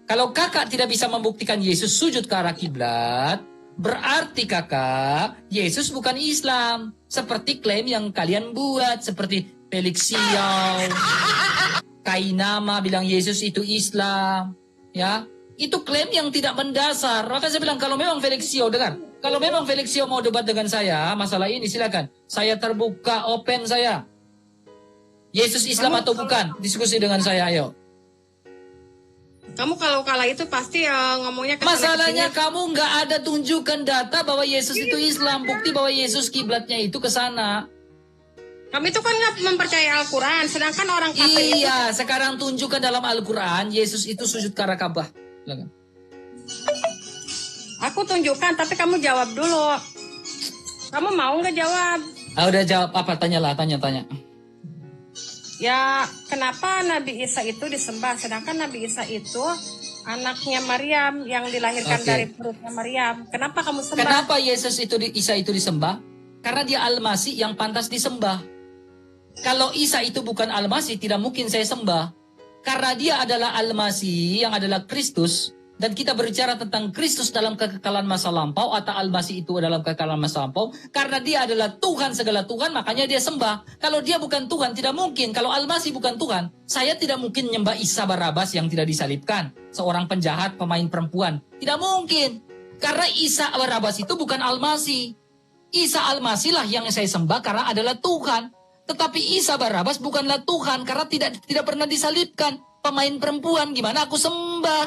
Speaker 1: Kalau kakak tidak bisa membuktikan Yesus sujud ke arah kiblat, berarti kakak, Yesus bukan Islam. Seperti klaim yang kalian buat, seperti Felix Xiao, Kainama bilang Yesus itu Islam. Ya, itu klaim yang tidak mendasar. Maka saya bilang, kalau memang Felix Xiao, dengar. Kalau memang Felix Xiao mau debat dengan saya, masalah ini silakan. Saya terbuka, open saya. Yesus Islam atau bukan? Diskusi dengan saya, ayo.
Speaker 2: Kamu kalau kala itu pasti ngomongnya ke sana
Speaker 1: Masalahnya
Speaker 2: kesini.
Speaker 1: kamu nggak ada tunjukkan data bahwa Yesus itu Islam. Bukti bahwa Yesus kiblatnya itu ke sana.
Speaker 2: Kami itu kan nggak mempercayai Al-Quran, sedangkan orang kafir itu.
Speaker 1: Iya, sekarang tunjukkan dalam Al-Quran Yesus itu sujud ke arah Ka'bah. Silakan.
Speaker 2: Aku tunjukkan, tapi kamu jawab dulu. Kamu mau nggak jawab?
Speaker 1: Udah jawab apa? Tanya.
Speaker 2: Ya, kenapa Nabi Isa itu disembah, sedangkan Nabi Isa itu anaknya Maryam yang dilahirkan
Speaker 1: Oke.
Speaker 2: dari perutnya Maryam. Kenapa kamu sembah?
Speaker 1: Kenapa Isa itu disembah? Karena dia Al-Masih yang pantas disembah. Kalau Isa itu bukan Al-Masih, tidak mungkin saya sembah. Karena dia adalah Al-Masih yang adalah Kristus. Dan kita berbicara tentang Kristus dalam kekekalan masa lampau atau Al-Masih itu dalam kekekalan masa lampau. Karena dia adalah Tuhan segala Tuhan, makanya dia sembah. Kalau dia bukan Tuhan, tidak mungkin. Kalau Al-Masih bukan Tuhan, saya tidak mungkin menyembah Isa Barabas yang tidak disalibkan. Seorang penjahat, pemain perempuan. Tidak mungkin. Karena Isa Barabas itu bukan Al-Masih. Isa Al-Masih lah yang saya sembah karena adalah Tuhan. Tetapi Isa Barabas bukanlah Tuhan karena tidak pernah disalibkan. pemain perempuan, gimana aku sembah?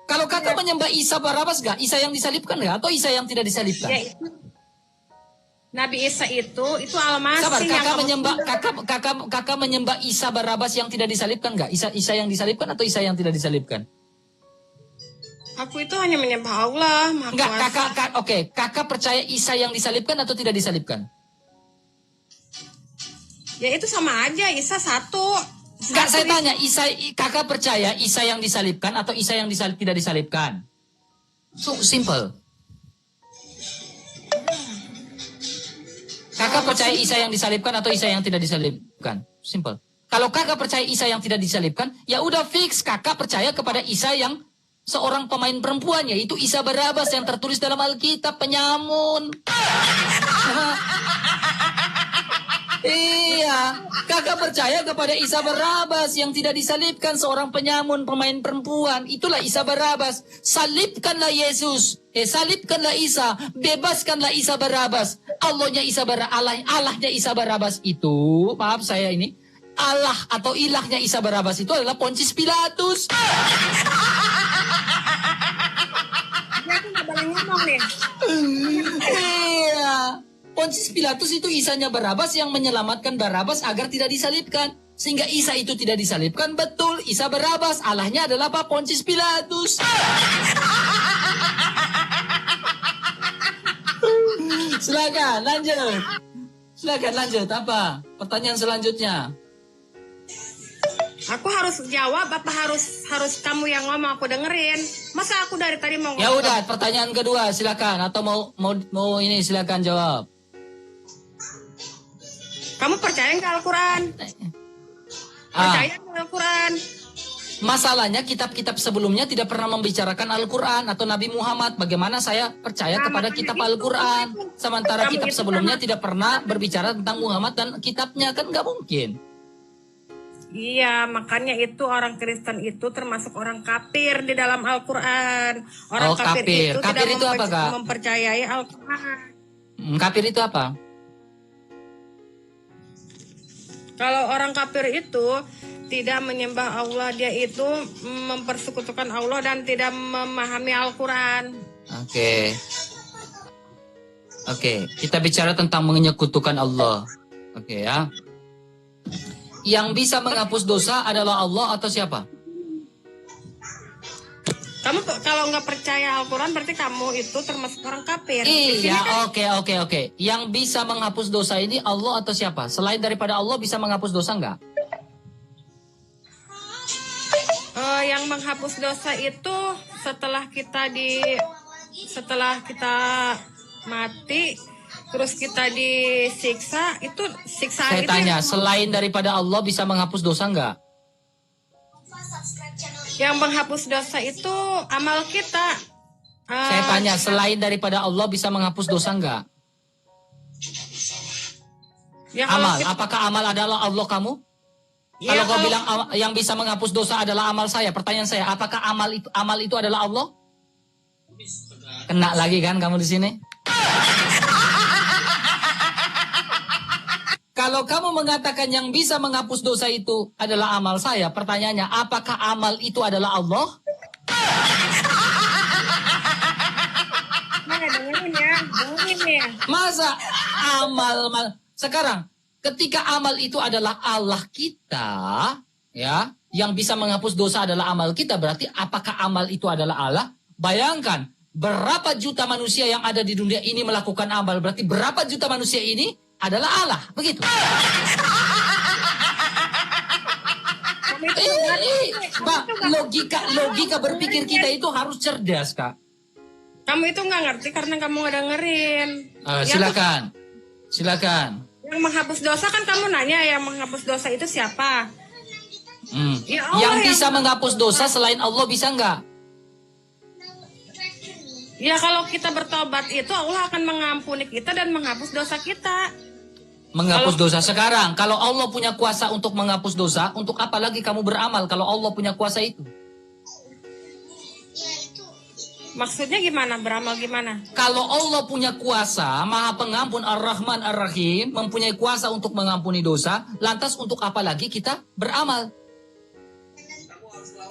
Speaker 1: Kalau kakak menyembah Isa Barabas gak? Isa yang disalibkan gak? Atau Isa yang tidak disalibkan?
Speaker 2: Ya, itu. Nabi Isa itu Almasih
Speaker 1: Sabar,
Speaker 2: yang
Speaker 1: kakak
Speaker 2: kamu
Speaker 1: menyembah
Speaker 2: sembah.
Speaker 1: kakak menyembah Isa Barabas yang tidak disalibkan gak? Isa yang disalibkan atau Isa yang tidak disalibkan?
Speaker 2: Aku itu hanya menyembah Allah, Maha
Speaker 1: Enggak,
Speaker 2: Kuasa.
Speaker 1: kakak percaya Isa yang disalibkan atau tidak disalibkan?
Speaker 2: Ya itu sama aja, Isa satu.
Speaker 1: Enggak, saya
Speaker 2: Satu
Speaker 1: tanya, kakak percaya Isa yang disalibkan atau Isa yang tidak disalibkan? So simple. Kakak percaya Isa yang disalibkan atau Isa yang tidak disalibkan? Simple. Kalau kakak percaya Isa yang tidak disalibkan, ya udah fix kakak percaya kepada Isa yang seorang pemain perempuan, yaitu Isa Barabas yang tertulis dalam Alkitab, penyamun. Iya, kakak percaya kepada Isa Barabas yang tidak disalibkan, seorang penyamun, pemain perempuan. Itulah Isa Barabas. Salibkanlah Yesus. Salibkanlah Isa. Bebaskanlah Isa Barabas. Allahnya Isa Barabas itu, maaf saya ini, Allah atau ilahnya Isa Barabas itu adalah Pontius Pilatus.
Speaker 2: aku nggak boleh ngomong nih.
Speaker 1: Iya. Pontius Pilatus itu Isanya Barabas yang menyelamatkan Barabas agar tidak disalibkan. Sehingga Isa itu tidak disalibkan, betul. Isa Barabas, Allahnya adalah Pak Pontius Pilatus. Silakan, lanjut. Silakan lanjut, apa? Pertanyaan selanjutnya.
Speaker 2: Aku harus jawab apa harus kamu yang ngomong aku dengerin? Masa aku dari tadi mau ngomong?
Speaker 1: Ya udah, pertanyaan kedua silakan, atau mau ini silakan jawab.
Speaker 2: Kamu percaya nggak Al-Quran? Percaya nggak Al-Quran?
Speaker 1: Masalahnya kitab-kitab sebelumnya tidak pernah membicarakan Al-Quran atau Nabi Muhammad. Bagaimana saya percaya kepada kitab Al-Quran? Sementara kitab sebelumnya tidak pernah berbicara tentang Muhammad dan kitabnya, kan nggak mungkin.
Speaker 2: Iya, makanya itu orang Kristen itu termasuk orang kafir di dalam Al-Quran. Orang kafir itu
Speaker 1: Kafir
Speaker 2: tidak
Speaker 1: itu apa, Kak?
Speaker 2: mempercayai Al-Quran.
Speaker 1: Kafir itu apa?
Speaker 2: Kalau orang kafir itu tidak menyembah Allah, dia itu mempersekutukan Allah dan tidak memahami Al-Quran.
Speaker 1: Oke, kita bicara tentang menyekutukan Allah. Oke ya. Yang bisa menghapus dosa adalah Allah atau siapa?
Speaker 2: Kamu kalau nggak percaya Al-Quran berarti kamu itu termasuk orang kafir.
Speaker 1: Iya, oke. Yang bisa menghapus dosa ini Allah atau siapa? Selain daripada Allah bisa menghapus dosa nggak?
Speaker 2: Yang menghapus dosa itu setelah kita mati, terus kita disiksa, itu siksaan.
Speaker 1: Saya
Speaker 2: itu
Speaker 1: tanya, selain daripada Allah bisa menghapus dosa nggak?
Speaker 2: Yang menghapus dosa itu amal kita.
Speaker 1: Saya tanya, selain daripada Allah bisa menghapus dosa nggak?
Speaker 2: Ya,
Speaker 1: Amal, apakah amal adalah Allah kamu?
Speaker 2: Ya,
Speaker 1: kalau kau bilang yang bisa menghapus dosa adalah amal saya, pertanyaan saya, apakah amal itu adalah Allah? Kena lagi kan kamu di sini? Kalau kamu mengatakan yang bisa menghapus dosa itu adalah amal saya, pertanyaannya, apakah amal itu adalah Allah?
Speaker 2: dengerin ya.
Speaker 1: Masa amal sekarang ketika amal itu adalah Allah kita, ya, yang bisa menghapus dosa adalah amal kita, berarti apakah amal itu adalah Allah? Bayangkan berapa juta manusia yang ada di dunia ini melakukan amal, berarti berapa juta manusia ini adalah Allah, begitu. Logika berpikir kita itu harus cerdas, Kak.
Speaker 2: Kamu itu nggak ngerti karena kamu nggak dengerin.
Speaker 1: Silakan.
Speaker 2: Yang menghapus dosa kan kamu nanya, yang menghapus dosa itu siapa? Ya Allah,
Speaker 1: yang bisa menghapus dosa selain Allah bisa nggak?
Speaker 2: Ya kalau kita bertobat itu Allah akan mengampuni kita dan menghapus dosa kita.
Speaker 1: Menghapus dosa sekarang. Kalau Allah punya kuasa untuk menghapus dosa, untuk apa lagi kamu beramal kalau Allah punya kuasa itu?
Speaker 2: Maksudnya gimana? Beramal gimana?
Speaker 1: Kalau Allah punya kuasa, Maha Pengampun Ar-Rahman Ar-Rahim, mempunyai kuasa untuk mengampuni dosa, lantas untuk apa lagi kita beramal?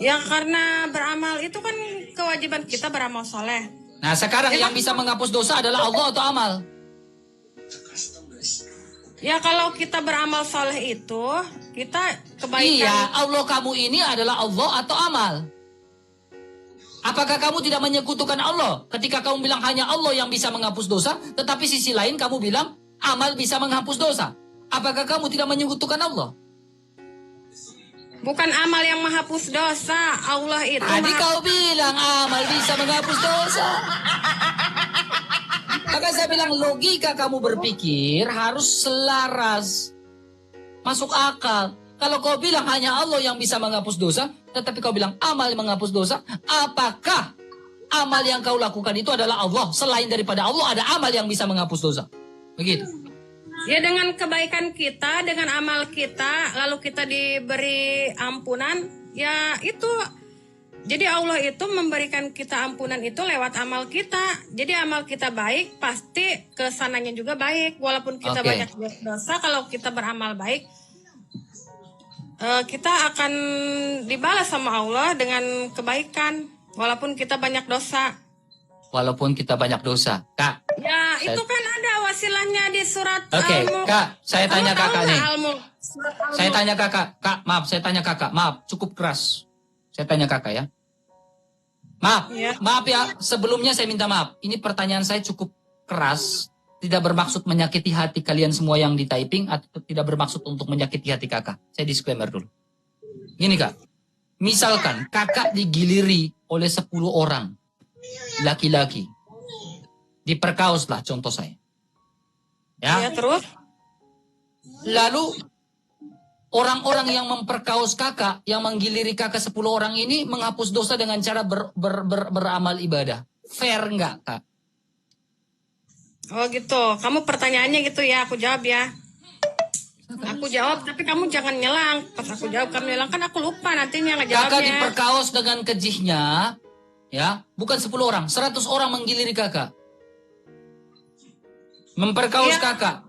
Speaker 2: Ya karena beramal itu kan kewajiban kita beramal soleh.
Speaker 1: Nah sekarang yang bisa menghapus dosa adalah Allah atau amal?
Speaker 2: Ya kalau kita beramal soleh itu, kita kebaikan.
Speaker 1: Iya, Allah kamu ini adalah Allah atau amal? Apakah kamu tidak menyekutukan Allah ketika kamu bilang hanya Allah yang bisa menghapus dosa, tetapi sisi lain kamu bilang amal bisa menghapus dosa? Apakah kamu tidak menyekutukan Allah?
Speaker 2: Bukan amal yang menghapus dosa, Allah itu.
Speaker 1: Tadi kau bilang amal bisa menghapus dosa. Maka saya bilang logika kamu berpikir harus selaras, masuk akal. Kalau kau bilang hanya Allah yang bisa menghapus dosa, tetapi kau bilang amal yang menghapus dosa, apakah amal yang kau lakukan itu adalah Allah? Selain daripada Allah, ada amal yang bisa menghapus dosa. Begitu.
Speaker 2: Ya dengan kebaikan kita, dengan amal kita, lalu kita diberi ampunan, ya itu. Jadi Allah itu memberikan kita ampunan itu lewat amal kita. Jadi amal kita baik, pasti kesananya juga baik. Walaupun kita banyak dosa, kalau kita beramal baik, kita akan dibalas sama Allah dengan kebaikan. Walaupun kita banyak dosa.
Speaker 1: Walaupun kita banyak dosa. Kak.
Speaker 2: Ya, itu kan ada wasilahnya di surat
Speaker 1: Al-Mulk. Kak, saya tanya kakak nih. Saya tanya kakak. Kak, maaf, saya tanya kakak. Maaf, cukup keras. Saya tanya kakak ya. Maaf, maaf ya. Sebelumnya saya minta maaf. Ini pertanyaan saya cukup keras. Tidak bermaksud menyakiti hati kalian semua yang di typing. Atau tidak bermaksud untuk menyakiti hati kakak. Saya disclaimer dulu. Gini kak. Misalkan kakak digiliri oleh 10 orang. Laki-laki. Diperkaos lah contoh saya. Ya,
Speaker 2: terus?
Speaker 1: Lalu orang-orang yang memperkaos kakak, yang menggiliri kakak 10 orang ini menghapus dosa dengan cara beramal ibadah. Fair nggak, Kak?
Speaker 2: Oh gitu. Kamu pertanyaannya gitu ya, aku jawab ya. Aku jawab, tapi kamu jangan nyelang. Pas aku jawab, kamu nyelang, kan aku lupa nantinya ngejawabnya.
Speaker 1: Kakak diperkaos dengan kejihnya, ya, bukan 10 orang, 100 orang menggiliri kakak. Memperkaos kakak,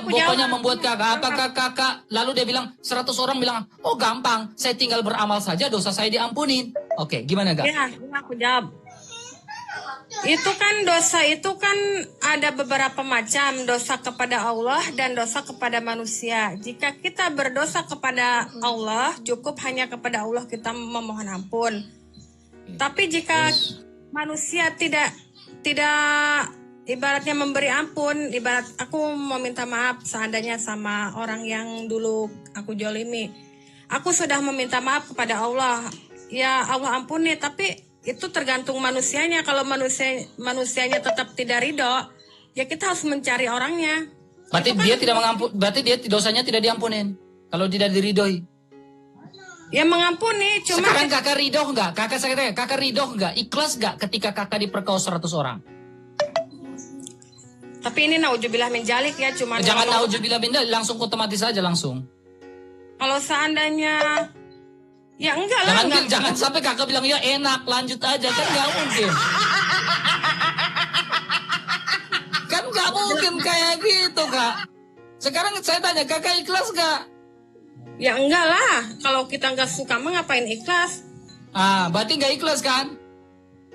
Speaker 1: pokoknya membuat kakak. Apakah kakak, lalu dia bilang, 100 orang bilang, oh gampang, saya tinggal beramal saja, dosa saya diampunin. Oke, gimana kak?
Speaker 2: Ya, aku jawab. Itu kan dosa itu kan ada beberapa macam, dosa kepada Allah dan dosa kepada manusia. Jika kita berdosa kepada Allah, cukup hanya kepada Allah kita memohon ampun. Tapi jika manusia tidak ibaratnya memberi ampun, ibarat aku mau minta maaf seandainya sama orang yang dulu aku jolimi. Aku sudah meminta maaf kepada Allah. Ya Allah ampuni, tapi itu tergantung manusianya. Kalau manusianya tetap tidak ridho, ya kita harus mencari orangnya.
Speaker 1: Berarti dia tidak mengampun, berarti dia dosanya tidak diampunin kalau tidak diridhoi.
Speaker 2: Ya mengampuni, cuma
Speaker 1: sekarang kakak ridho enggak? Kakak ridho enggak? Ikhlas enggak ketika kakak diperkaos 100 orang?
Speaker 2: Tapi ini naujubillah min dzalik ya, cuma
Speaker 1: jangan naujubillah min dzalik, langsung otomatis aja langsung.
Speaker 2: Kalau seandainya ya enggak lah,
Speaker 1: jangan sampai kakak bilang ya enak, lanjut aja, kan nggak mungkin. Kan nggak mungkin kayak gitu kak. Sekarang saya tanya, kakak ikhlas gak?
Speaker 2: Ya enggak lah, kalau kita nggak suka mah ngapain ikhlas?
Speaker 1: Berarti nggak ikhlas kan?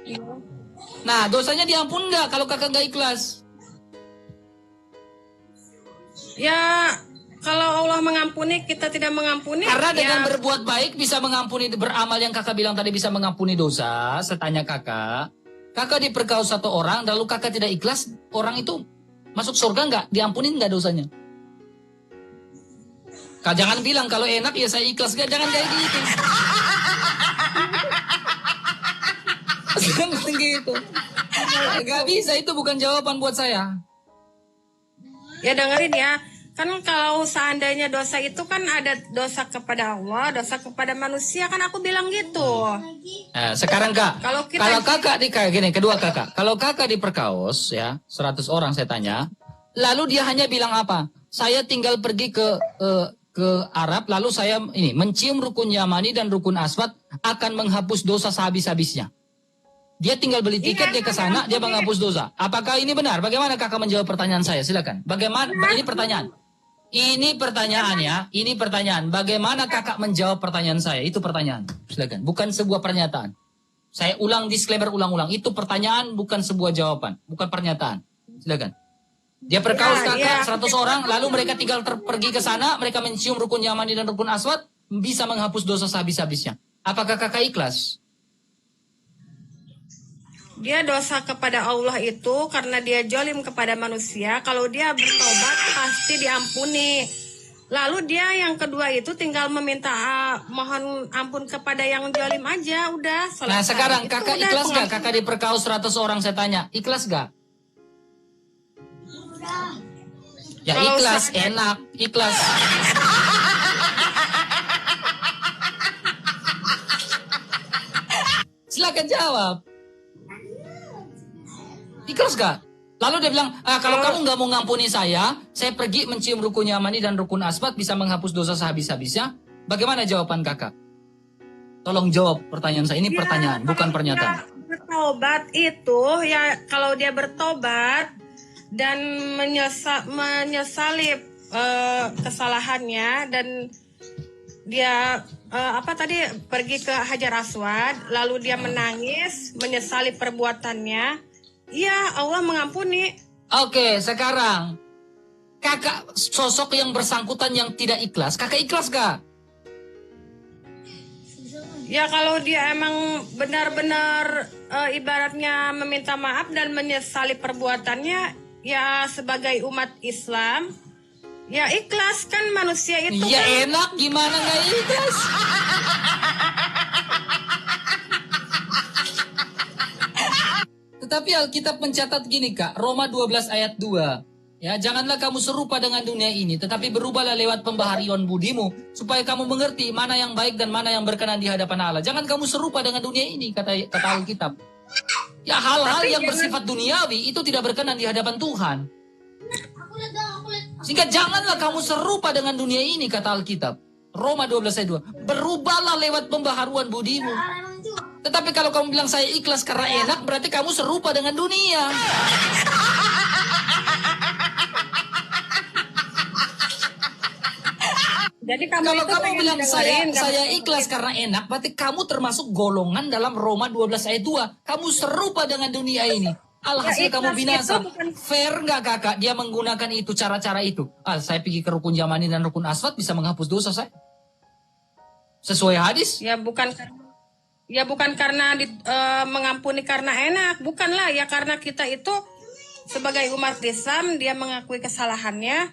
Speaker 2: Ya.
Speaker 1: Nah, dosanya diampun nggak kalau kakak nggak ikhlas?
Speaker 2: Ya, kalau Allah mengampuni, kita tidak mengampuni.
Speaker 1: Karena dengan berbuat baik bisa mengampuni, beramal yang kakak bilang tadi bisa mengampuni dosa. Saya tanya kakak diperkaos 1 orang, lalu kakak tidak ikhlas, orang itu masuk surga nggak? Diampunin nggak dosanya? Kak jangan bilang kalau enak ya saya ikhlas, jangan kayak gitu. Jangan gitu. Gak bisa, itu bukan jawaban buat saya.
Speaker 2: Ya dengerin ya. Kan kalau seandainya dosa itu kan ada dosa kepada Allah, dosa kepada manusia, kan aku bilang gitu.
Speaker 1: Nah, sekarang kak, kalau kakak kedua kakak, kalau kakak diperkaos ya 100 orang saya tanya, lalu dia hanya bilang apa? Saya tinggal pergi ke Arab, lalu saya mencium rukun Yamani dan rukun Aswad akan menghapus dosa sehabis-habisnya. Dia tinggal beli tiket, dia ke sana, dia menghapus dosa. Apakah ini benar? Bagaimana kakak menjawab pertanyaan saya? Silakan. Bagaimana? Ini pertanyaan. Ini pertanyaannya, ini pertanyaan. Bagaimana kakak menjawab pertanyaan saya? Itu pertanyaan. Silakan. Bukan sebuah pernyataan. Saya ulang disclaimer ulang-ulang. Itu pertanyaan, bukan sebuah jawaban. Bukan pernyataan. Silakan. Dia perkaus kakak 100 orang, lalu mereka tinggal pergi ke sana, mereka mencium rukun Yamani dan rukun Aswad, bisa menghapus dosa sehabis-habisnya. Apakah kakak ikhlas?
Speaker 2: Dia dosa kepada Allah itu karena dia jolim kepada manusia. Kalau dia bertobat pasti diampuni. Lalu dia yang kedua itu tinggal meminta mohon ampun kepada yang jolim aja. Udah selesai.
Speaker 1: Nah sekarang
Speaker 2: Itu
Speaker 1: kakak
Speaker 2: udah
Speaker 1: ikhlas gak?
Speaker 2: pengampun.
Speaker 1: Kakak diperkaus 100 orang, saya tanya. Ikhlas gak? Ya
Speaker 2: Kalau
Speaker 1: ikhlas,
Speaker 2: saya-
Speaker 1: enak, ikhlas. Silakan jawab. Ikhlas gak? Lalu dia bilang, kalau kamu nggak mau ngampuni saya pergi mencium rukun Yamani dan rukun Aswad bisa menghapus dosa sehabis-habisnya. Bagaimana jawaban kakak? Tolong jawab pertanyaan saya. Ini pertanyaan, bukan pernyataan.
Speaker 2: Dia bertobat itu ya kalau dia bertobat dan menyesali kesalahannya dan dia pergi ke Hajar Aswad lalu dia menangis menyesali perbuatannya, ya Allah mengampuni.
Speaker 1: Oke, sekarang kakak sosok yang bersangkutan yang tidak ikhlas, kakak ikhlas gak?
Speaker 2: Ya kalau dia emang benar-benar ibaratnya meminta maaf dan menyesali perbuatannya, ya sebagai umat Islam ya ikhlas kan, manusia itu
Speaker 1: Ya
Speaker 2: kan.
Speaker 1: enak, gimana gak ikhlas? Tetapi Alkitab mencatat gini kak, Roma 12 ayat 2. Ya, janganlah kamu serupa dengan dunia ini, tetapi berubahlah lewat pembaharian budimu, supaya kamu mengerti mana yang baik dan mana yang berkenan di hadapan Allah. Jangan kamu serupa dengan dunia ini, kata Alkitab. Ya, hal-hal yang bersifat duniawi itu tidak berkenan di hadapan Tuhan. Sehingga janganlah kamu serupa dengan dunia ini, kata Alkitab. Roma 12 ayat 2. Berubahlah lewat pembaharuan budimu. Tetapi kalau kamu bilang saya ikhlas karena enak, berarti kamu serupa dengan dunia.
Speaker 2: Jadi kamu
Speaker 1: Kalau
Speaker 2: itu
Speaker 1: kamu
Speaker 2: pengen
Speaker 1: bilang
Speaker 2: dengerin,
Speaker 1: saya ikhlas karena enak, berarti kamu termasuk golongan dalam Roma 12 ayat 2. Kamu serupa dengan dunia ini. Alhasil
Speaker 2: Ya,
Speaker 1: kamu
Speaker 2: ikhlas
Speaker 1: binasa.
Speaker 2: itu bukan-
Speaker 1: Fair nggak kakak? Dia menggunakan itu cara-cara itu. Saya pergi ke rukun Yamani dan rukun Aswad bisa menghapus dosa saya. Sesuai hadis.
Speaker 2: Ya bukan karena mengampuni karena enak, bukanlah ya, karena kita itu sebagai umat Islam dia mengakui kesalahannya,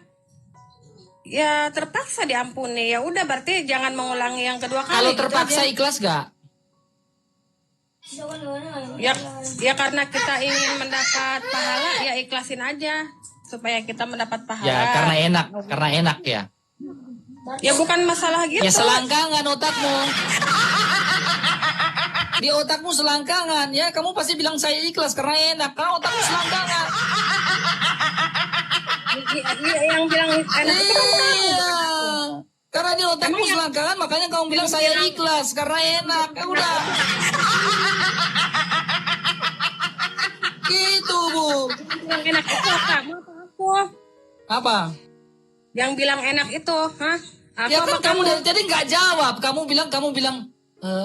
Speaker 2: ya terpaksa diampuni. Ya udah berarti jangan mengulangi yang kedua kali.
Speaker 1: Kalau
Speaker 2: gitu
Speaker 1: terpaksa
Speaker 2: aja.
Speaker 1: ikhlas gak?
Speaker 2: Ya karena kita ingin mendapat pahala ya ikhlasin aja supaya kita mendapat pahala.
Speaker 1: Ya karena enak ya.
Speaker 2: Ya bukan masalah gitu.
Speaker 1: Ya selangkangan otakmu. Di otakmu selangkangan ya. Kamu pasti bilang saya ikhlas karena enak. Karena otakmu selangkangan.
Speaker 2: Yang bilang enak itu kan kamu.
Speaker 1: Iya. Karena di otakmu selangkangan makanya kamu bilang saya ikhlas karena enak. Ya udah. Gitu Bu.
Speaker 2: Yang enak itu kamu atau aku?
Speaker 1: Apa?
Speaker 2: Yang bilang enak itu, hah? Aku
Speaker 1: Ya
Speaker 2: apa
Speaker 1: kan kamu jadi nggak jawab. Kamu bilang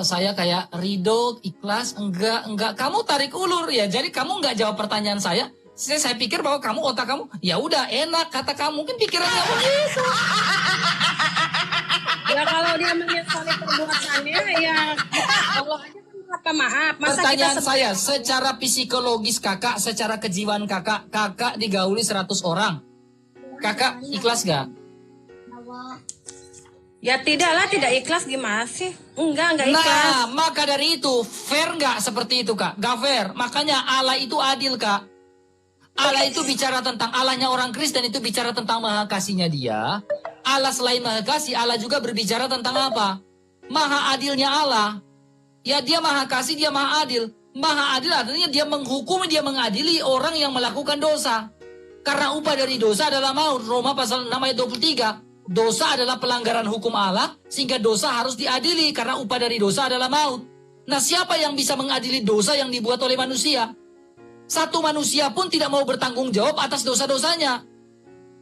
Speaker 1: saya kayak ridho, ikhlas, enggak. Kamu tarik ulur ya. Jadi kamu nggak jawab pertanyaan saya. Saya pikir bahwa kamu otak kamu ya udah enak kata kamu, mungkin pikiran kamu gitu.
Speaker 2: Ya kalau dia menyesali perbuatannya ya kita Allah aja kan minta maaf. Masa
Speaker 1: Pertanyaan
Speaker 2: kita
Speaker 1: saya, secara psikologis kakak, secara kejiwaan kakak digauli 100 orang. Kakak ikhlas gak?
Speaker 2: Ya tidaklah, tidak ikhlas gimana sih? Enggak ikhlas.
Speaker 1: Nah, maka dari itu, fair nggak seperti itu kak? Gak fair. Makanya Allah itu adil kak. Allah itu bicara tentang Allahnya orang Kristen itu bicara tentang maha kasihnya dia. Allah selain maha kasih, Allah juga berbicara tentang apa? Maha adilnya Allah. Ya dia maha kasih, dia maha adil. Maha adil artinya dia menghukum, dia mengadili orang yang melakukan dosa. Karena upah dari dosa adalah maut. Roma pasal 6 ayat 23. Dosa adalah pelanggaran hukum Allah, sehingga dosa harus diadili karena upah dari dosa adalah maut. Nah, siapa yang bisa mengadili dosa yang dibuat oleh manusia? Satu manusia pun tidak mau bertanggung jawab atas dosa-dosanya.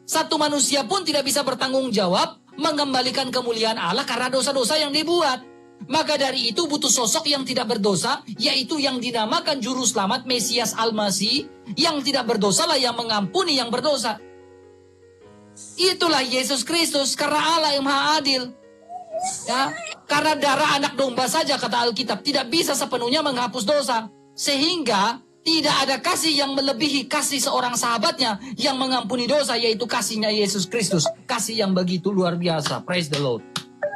Speaker 1: Satu manusia pun tidak bisa bertanggung jawab mengembalikan kemuliaan Allah karena dosa-dosa yang dibuat. Maka dari itu butuh sosok yang tidak berdosa, yaitu yang dinamakan Juru Selamat Mesias Al-Masih, yang tidak berdosa lah yang mengampuni yang berdosa. Itulah Yesus Kristus, karena Allah yang Maha Adil. Ya, karena darah anak domba saja, kata Alkitab, tidak bisa sepenuhnya menghapus dosa. Sehingga tidak ada kasih yang melebihi kasih seorang sahabatnya yang mengampuni dosa, yaitu kasihnya Yesus Kristus. Kasih yang begitu luar biasa. Praise the Lord.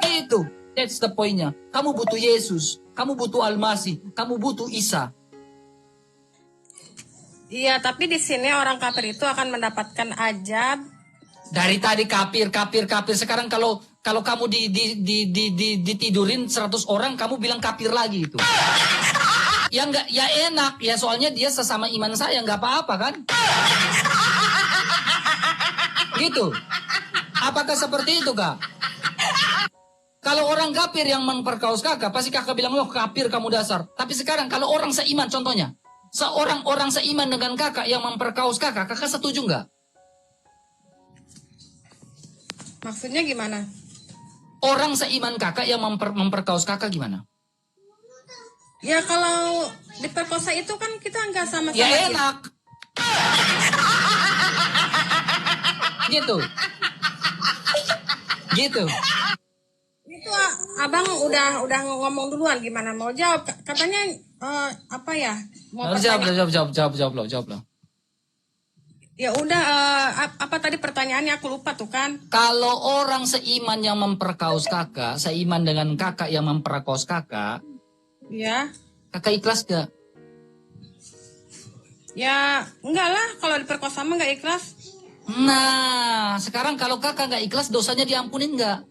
Speaker 1: Itu, that's the pointnya. Kamu butuh Yesus, kamu butuh Al-Masih, kamu butuh Isa.
Speaker 2: Iya, tapi di sini orang kafir itu akan mendapatkan ajab.
Speaker 1: Dari tadi kafir. Sekarang kalau kamu ditidurin 100 orang, kamu bilang kafir lagi itu. Ya enggak, ya enak. Ya soalnya dia sesama iman saya, enggak apa-apa kan? Gitu. Apakah seperti itu, Kak? Kalau orang kafir yang memperkaos kakak, pasti kakak bilang, oh kafir kamu dasar. Tapi sekarang kalau orang seiman, contohnya. Seorang seiman dengan kakak yang memperkaos kakak setuju enggak?
Speaker 2: Maksudnya gimana?
Speaker 1: Orang seiman kakak yang memperkaos kakak gimana?
Speaker 2: Ya kalau diperkosa itu kan kita nggak sama-sama.
Speaker 1: Ya enak. Gitu.
Speaker 2: Itu abang udah ngomong duluan, gimana mau jawab? Katanya apa ya? Mau
Speaker 1: Jawab lo.
Speaker 2: Ya udah, apa tadi pertanyaannya, aku lupa tuh kan.
Speaker 1: Kalau orang seiman yang memperkaos kakak, seiman dengan kakak yang memperkaos kakak,
Speaker 2: Ya.
Speaker 1: kakak ikhlas gak?
Speaker 2: Ya enggak lah, kalau diperkosa mah nggak ikhlas.
Speaker 1: Nah, sekarang kalau kakak gak ikhlas, dosanya diampunin gak?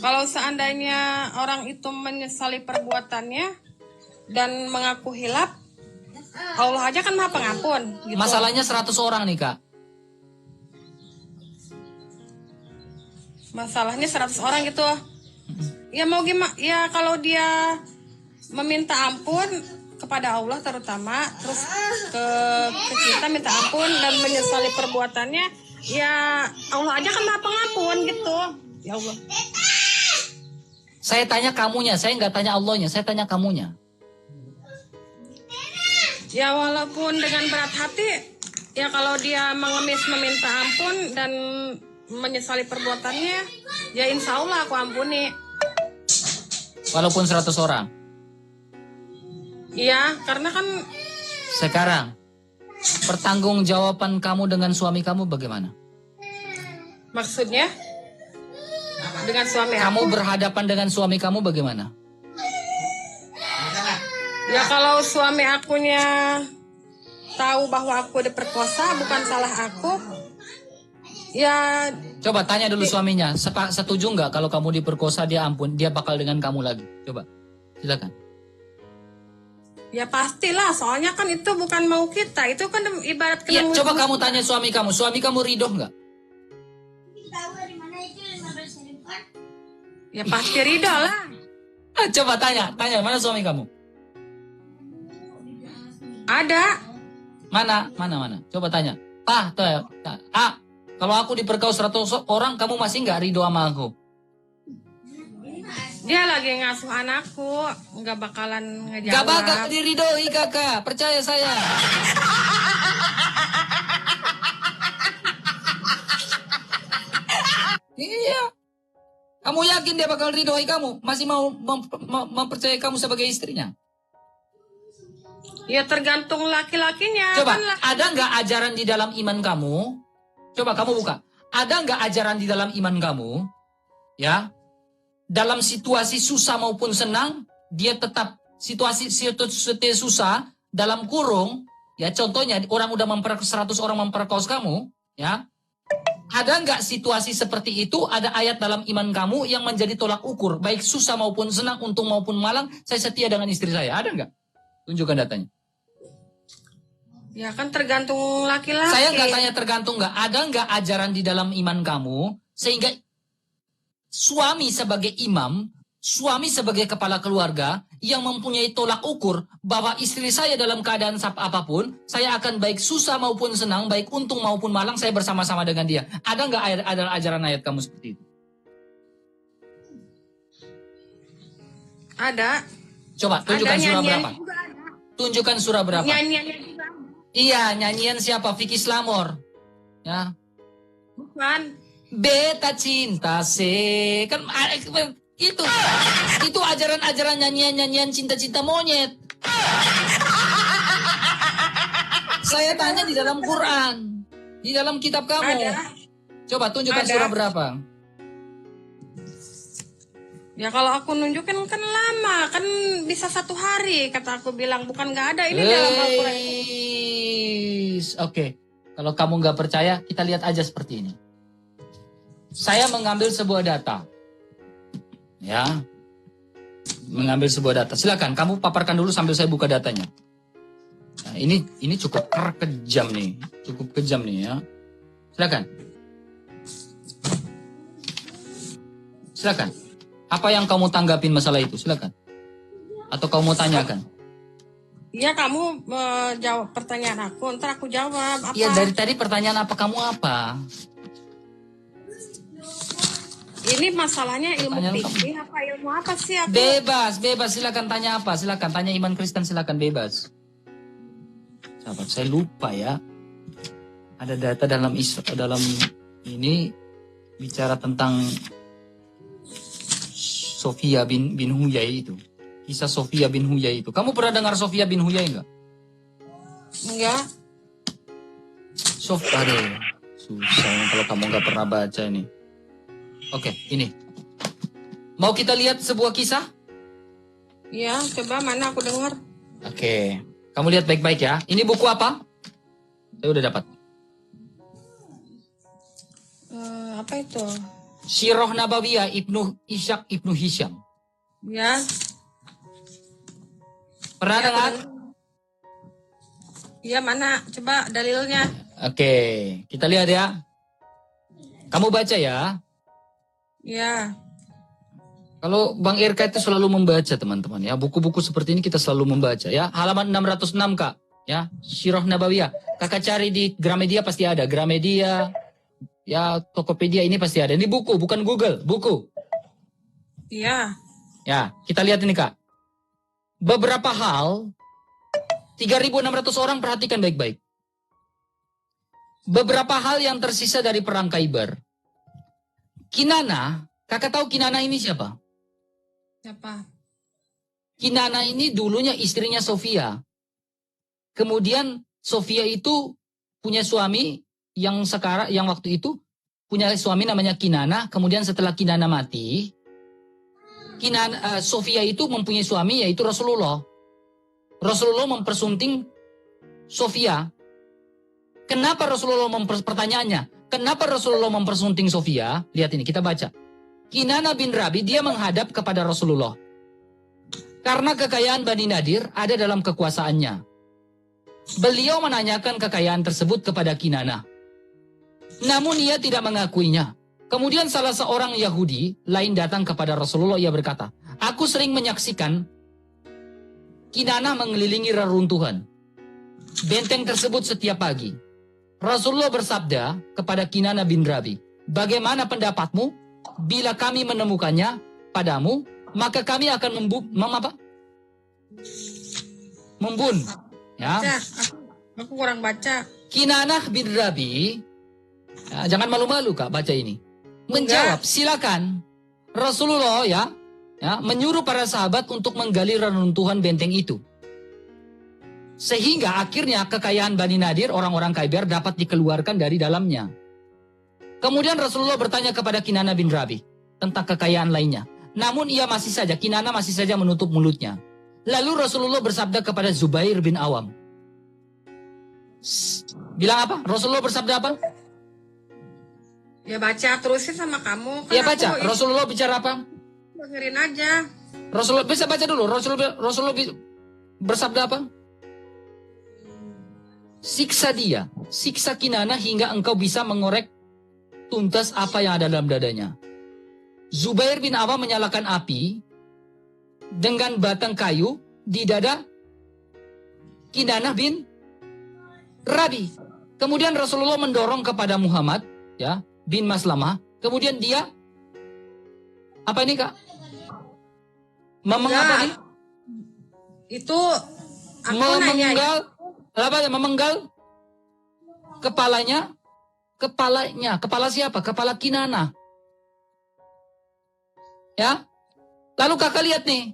Speaker 2: Kalau seandainya orang itu menyesali perbuatannya dan mengaku hilaf, Allah aja kan Maha Pengampun gitu.
Speaker 1: Masalahnya 100 orang nih, Kak.
Speaker 2: Masalahnya 100 orang gitu. Ya mau gimana? Ya kalau dia meminta ampun kepada Allah terutama, terus ke kita minta ampun dan menyesali perbuatannya, ya Allah aja kan Maha Pengampun gitu. Ya Allah.
Speaker 1: Saya tanya kamunya, saya nggak tanya Allahnya, saya tanya kamunya.
Speaker 2: Ya walaupun dengan berat hati, ya kalau dia mengemis meminta ampun dan menyesali perbuatannya, ya insya Allah aku ampuni.
Speaker 1: Walaupun 100 orang.
Speaker 2: Iya, karena kan.
Speaker 1: Sekarang, pertanggungjawaban kamu dengan suami kamu bagaimana?
Speaker 2: Maksudnya? Dengan suami
Speaker 1: kamu
Speaker 2: aku?
Speaker 1: Berhadapan dengan suami kamu bagaimana?
Speaker 2: Ya kalau suami akunya tahu bahwa aku diperkosa, bukan salah aku, ya.
Speaker 1: Coba tanya dulu suaminya, setuju nggak kalau kamu diperkosa dia bakal dengan kamu lagi? Coba, silakan.
Speaker 2: Ya pastilah, soalnya kan itu bukan mau kita, itu kan ibarat kena.
Speaker 1: Ya, coba kamu tanya suami kamu ridho nggak?
Speaker 2: Ya pasti ridho lah.
Speaker 1: Coba tanya mana suami kamu?
Speaker 2: Ada.
Speaker 1: Mana? Coba tanya. Kalau aku diperkaus 100 orang, kamu masih nggak ridho sama aku?
Speaker 2: Dia lagi ngasuh anakku, nggak bakalan ngejawab.
Speaker 1: Nggak bakal diridhoi kakak, percaya saya. Iya. Kamu yakin dia bakal ridhoi kamu? Masih mau mempercayai kamu sebagai istrinya?
Speaker 2: Ya tergantung laki-lakinya.
Speaker 1: Coba,
Speaker 2: kan
Speaker 1: ada nggak ajaran di dalam iman kamu? Coba kamu buka. Ada nggak ajaran di dalam iman kamu? Ya, dalam situasi susah maupun senang, dia tetap situasi susah dalam kurung. Ya, contohnya orang udah 100 orang memperkaos kamu. Ya, ada nggak situasi seperti itu? Ada ayat dalam iman kamu yang menjadi tolak ukur, baik susah maupun senang, untung maupun malang. Saya setia dengan istri saya. Ada nggak? Tunjukkan datanya.
Speaker 2: Ya kan tergantung laki-laki.
Speaker 1: Saya nggak tanya tergantung nggak. Ada nggak ajaran di dalam iman kamu sehingga suami sebagai imam, suami sebagai kepala keluarga yang mempunyai tolak ukur bahwa istri saya dalam keadaan apapun, saya akan baik susah maupun senang, baik untung maupun malang, saya bersama-sama dengan dia. Ada nggak ada ajaran ayat kamu seperti itu?
Speaker 2: Ada.
Speaker 1: Coba tunjukkan surah berapa?
Speaker 2: Juga ada.
Speaker 1: Tunjukkan surah berapa?
Speaker 2: Nyanyiannya juga ada.
Speaker 1: Iya, nyanyian siapa? Vicky Slamor. Ya.
Speaker 2: Bukan.
Speaker 1: Beta cinta se kan itu ajaran-ajaran nyanyian cinta-cinta monyet. Saya tanya di dalam Quran, di dalam kitab kamu.
Speaker 2: Ada.
Speaker 1: Coba tunjukkan surah berapa?
Speaker 2: Ya kalau aku nunjukin kan lama, kan bisa 1 hari kata aku bilang, bukan nggak ada ini dalam Al-Quran.
Speaker 1: Oke, kalau kamu nggak percaya, kita lihat aja seperti ini. Saya mengambil sebuah data, ya, mengambil sebuah data. Silakan, kamu paparkan dulu sambil saya buka datanya. Nah, ini cukup kejam nih, ya. Silakan. Apa yang kamu tanggapin masalah itu? Silakan. Atau kamu mau tanyakan?
Speaker 2: Iya, kamu jawab pertanyaan aku, ntar aku jawab. Apa?
Speaker 1: Iya, dari tadi pertanyaan apa kamu apa?
Speaker 2: Ini masalahnya ilmu fikih apa ilmu apa sih? Aku...
Speaker 1: Bebas. Silakan tanya apa? Silakan tanya iman Kristen, silakan bebas. Sahabat, saya lupa ya. Ada data dalam ini bicara tentang Sofia bin Huyai itu. Kisah Sofia bin Huyai itu. Kamu pernah dengar Sofia bin Huyai enggak?
Speaker 2: Enggak.
Speaker 1: Aduh, susah kalau kamu nggak pernah baca ini. Oke, ini. Mau kita lihat sebuah kisah?
Speaker 2: Iya, coba mana aku dengar.
Speaker 1: Oke, kamu lihat baik-baik ya. Ini buku apa? Saya udah dapat.
Speaker 2: Apa itu?
Speaker 1: Sirah Nabawiyah Ibnu Ishaq Ibnu Hisham.
Speaker 2: Ya.
Speaker 1: Pernah dengar?
Speaker 2: Iya, mana? Coba dalilnya.
Speaker 1: Oke, kita lihat ya. Kamu baca ya.
Speaker 2: Ya.
Speaker 1: Kalau Bang Irka itu selalu membaca, teman-teman ya. Buku-buku seperti ini kita selalu membaca ya. Halaman 606, Kak. Ya, Sirah Nabawiyah. Kakak cari di Gramedia pasti ada. Gramedia, ya, Tokopedia ini pasti ada. Ini buku, bukan Google, buku.
Speaker 2: Iya.
Speaker 1: Ya, kita lihat ini, Kak. Beberapa hal, 3.600 orang perhatikan baik-baik. Beberapa hal yang tersisa dari perang Khaybar. Kinana, kakak tahu Kinana ini siapa?
Speaker 2: Siapa?
Speaker 1: Kinana ini dulunya istrinya Sofia. Kemudian Sofia itu punya suami yang waktu itu punya suami namanya Kinana. Kemudian setelah Kinana mati, Sofia itu mempunyai suami yaitu Rasulullah. Rasulullah mempersunting Sofia. Kenapa Rasulullah pertanyaannya? Kenapa Rasulullah mempersunting Sofia? Lihat ini, kita baca. Kinana bin Rabi, dia menghadap kepada Rasulullah. Karena kekayaan Bani Nadir ada dalam kekuasaannya. Beliau menanyakan kekayaan tersebut kepada Kinana. Namun ia tidak mengakuinya. Kemudian salah seorang Yahudi lain datang kepada Rasulullah, ia berkata, aku sering menyaksikan Kinana mengelilingi reruntuhan benteng tersebut setiap pagi. Rasulullah bersabda kepada Kinana bin Rabi, bagaimana pendapatmu bila kami menemukannya padamu, maka kami akan membunuh. Ya.
Speaker 2: Baca. Aku kurang baca.
Speaker 1: Kinana bin Rabi, ya, jangan malu-malu Kak baca ini. Menjawab, silakan. Rasulullah ya menyuruh para sahabat untuk menggali reruntuhan benteng itu. Sehingga akhirnya kekayaan Bani Nadir, orang-orang Khaybar dapat dikeluarkan dari dalamnya. Kemudian Rasulullah bertanya kepada Kinana bin Rabi tentang kekayaan lainnya. Namun Kinana masih saja menutup mulutnya. Lalu Rasulullah bersabda kepada Zubair bin Awam. Bilang apa? Rasulullah bersabda apa?
Speaker 2: Ya baca, terusin sama kamu. Kan
Speaker 1: ya baca. Rasulullah bicara apa?
Speaker 2: Dengerin aja.
Speaker 1: Rasulullah bisa baca dulu. Rasulullah bersabda apa? Siksa dia, siksa Kinana hingga engkau bisa mengorek tuntas apa yang ada dalam dadanya. Zubair bin Awam menyalakan api dengan batang kayu di dada Kinanah bin Rabi. Kemudian Rasulullah mendorong kepada Muhammad, ya, bin Maslamah. Kemudian dia apa ini, Kak? Apa ini?
Speaker 2: Itu aku nanya.
Speaker 1: Memenggal kepalanya. Kepala siapa? Kepala Kinanah. Ya. Lalu Kakak lihat nih.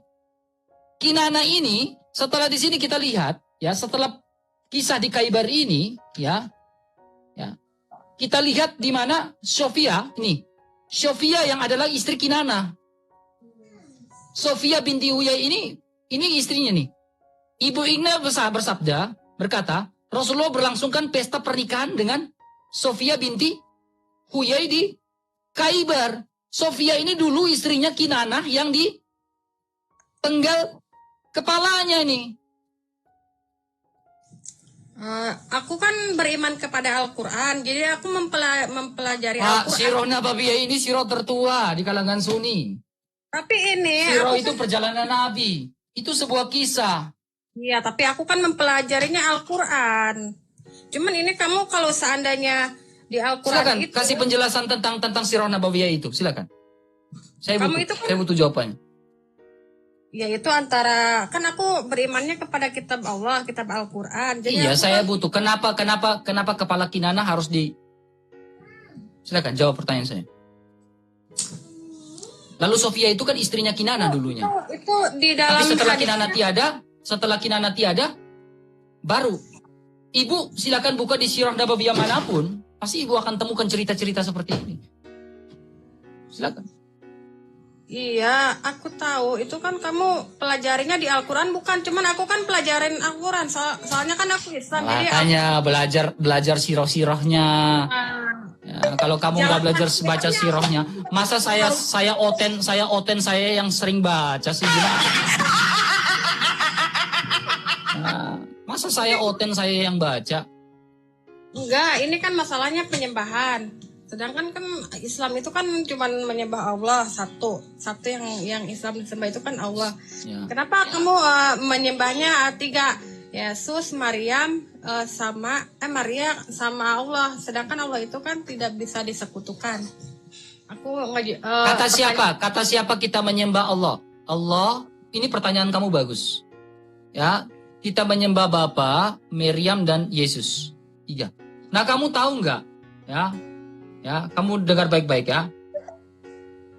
Speaker 1: Kinanah ini setelah di sini kita lihat, ya, setelah kisah di Khaybar ini, ya. Kita lihat di mana Sofia yang adalah istri Kinanah. Sofia binti Huyai ini istrinya nih. Ibu Igna bersabda, berkata, Rasulullah berlangsungkan pesta pernikahan dengan Sofia binti Huyai di Khaybar. Sofia ini dulu istrinya Kinanah yang dipenggal kepalanya nih.
Speaker 2: Aku kan beriman kepada Al-Quran, jadi aku mempelajari Al-Quran.
Speaker 1: Sirah Nabawiyah ini sirah tertua di kalangan Sunni.
Speaker 2: Tapi ini
Speaker 1: sirah itu perjalanan Nabi. Itu sebuah kisah.
Speaker 2: Iya, tapi aku kan mempelajarinya Al-Quran. Cuman ini kamu kalau seandainya di Al-Quran
Speaker 1: silakan,
Speaker 2: itu,
Speaker 1: kasih penjelasan tentang sirah Nabawiyah itu, silakan. Saya butuh jawabannya.
Speaker 2: Ya itu antara, kan aku berimannya kepada kitab Allah, kitab Al-Quran.
Speaker 1: Iya, saya butuh. Kenapa kepala Kinanah harus di... Silakan jawab pertanyaan saya. Lalu Sofia itu kan istrinya Kinanah dulunya.
Speaker 2: Itu di dalam.
Speaker 1: Tapi setelah Kinanah tiada, baru. Ibu silakan buka di sirah Nabawiyah manapun, pasti ibu akan temukan cerita-cerita seperti ini. Silakan.
Speaker 2: Iya, aku tahu. Itu kan kamu pelajarinya di Al-Quran, bukan? Cuman aku kan pelajarin Al-Quran, soalnya kan aku Islam.
Speaker 1: Makanya belajar sirah-sirahnya. Ya, kalau kamu nggak belajar baca sirahnya, masa saya oten yang sering baca sih gimana? Nah, masa saya yang baca?
Speaker 2: Enggak, ini kan masalahnya penyembahan. Sedangkan kan Islam itu kan cuma menyembah Allah satu yang Islam disembah itu kan Allah. Ya. Kenapa kamu menyembahnya tiga? Yesus, Maryam, Maria sama Allah. Sedangkan Allah itu kan tidak bisa disekutukan.
Speaker 1: Kata siapa kita menyembah Allah? Allah, ini pertanyaan kamu bagus. Ya, kita menyembah Bapa, Maryam dan Yesus. Tiga. Nah, kamu tahu nggak? Ya, kamu dengar baik-baik ya.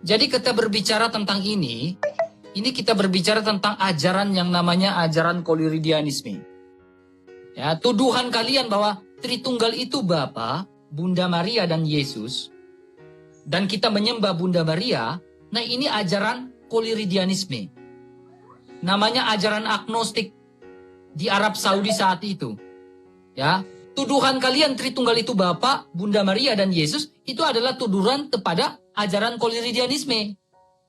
Speaker 1: Jadi kita berbicara tentang ini kita berbicara tentang ajaran yang namanya ajaran Koliridianisme. Ya, tuduhan kalian bahwa Tritunggal itu Bapa, Bunda Maria dan Yesus, dan kita menyembah Bunda Maria. Nah, ini ajaran Koliridianisme. Namanya ajaran agnostik di Arab Saudi saat itu. Ya. Tuduhan kalian Tritunggal itu Bapa, Bunda Maria, dan Yesus, itu adalah tuduhan kepada ajaran Koliridianisme.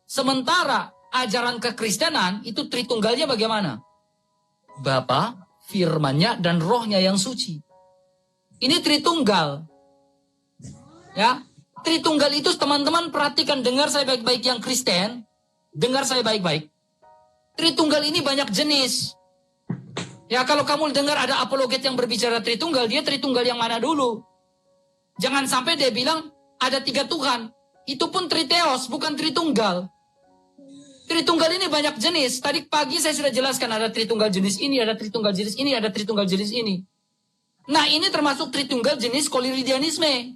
Speaker 1: Sementara ajaran kekristenan itu Tritunggalnya bagaimana? Bapa, firman-Nya, dan Roh-Nya yang suci. Ini Tritunggal. Ya, Tritunggal itu teman-teman perhatikan, dengar saya baik-baik yang Kristen, dengar saya baik-baik. Tritunggal ini banyak jenis. Ya, kalau kamu dengar ada apologet yang berbicara Tritunggal, dia Tritunggal yang mana dulu? Jangan sampai dia bilang ada 3 Tuhan. Itu pun Triteos, bukan Tritunggal. Tritunggal ini banyak jenis. Tadi pagi saya sudah jelaskan ada Tritunggal jenis ini, ada Tritunggal jenis ini, ada Tritunggal jenis ini. Nah, ini termasuk Tritunggal jenis Koliridianisme.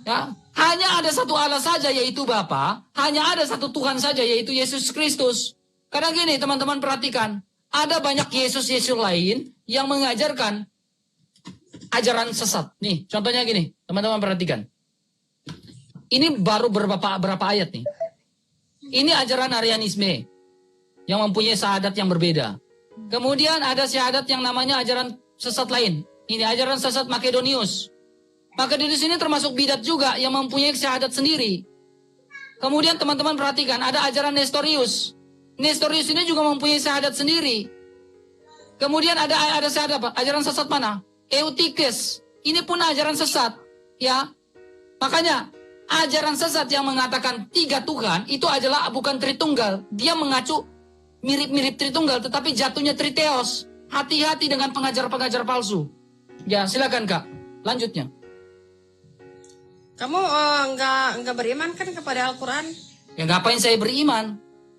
Speaker 1: Ya, hanya ada satu Allah saja yaitu Bapa, hanya ada satu Tuhan saja yaitu Yesus Kristus. Karena gini, teman-teman perhatikan. Ada banyak Yesus-Yesus lain yang mengajarkan ajaran sesat. Nih, contohnya gini, teman-teman perhatikan. Ini baru berapa ayat nih. Ini ajaran Arianisme yang mempunyai syahadat yang berbeda. Kemudian ada syahadat yang namanya ajaran sesat lain. Ini ajaran sesat Makedonius. Makedonius ini termasuk bidat juga yang mempunyai syahadat sendiri. Kemudian teman-teman perhatikan, ada ajaran Nestorius. Nestorius ini juga mempunyai syahadat sendiri. Kemudian ada syahadat apa? Ajaran sesat mana? Eutyches. Ini pun ajaran sesat. Ya. Makanya Ajaran sesat yang mengatakan 3 Tuhan itu adalah bukan Tritunggal. Dia mengacu mirip-mirip Tritunggal tetapi jatuhnya Triteos. Hati-hati dengan pengajar-pengajar palsu. Ya, silakan Kak. Lanjutnya.
Speaker 2: Kamu nggak beriman kan kepada Al-Quran?
Speaker 1: Ya ngapain saya beriman?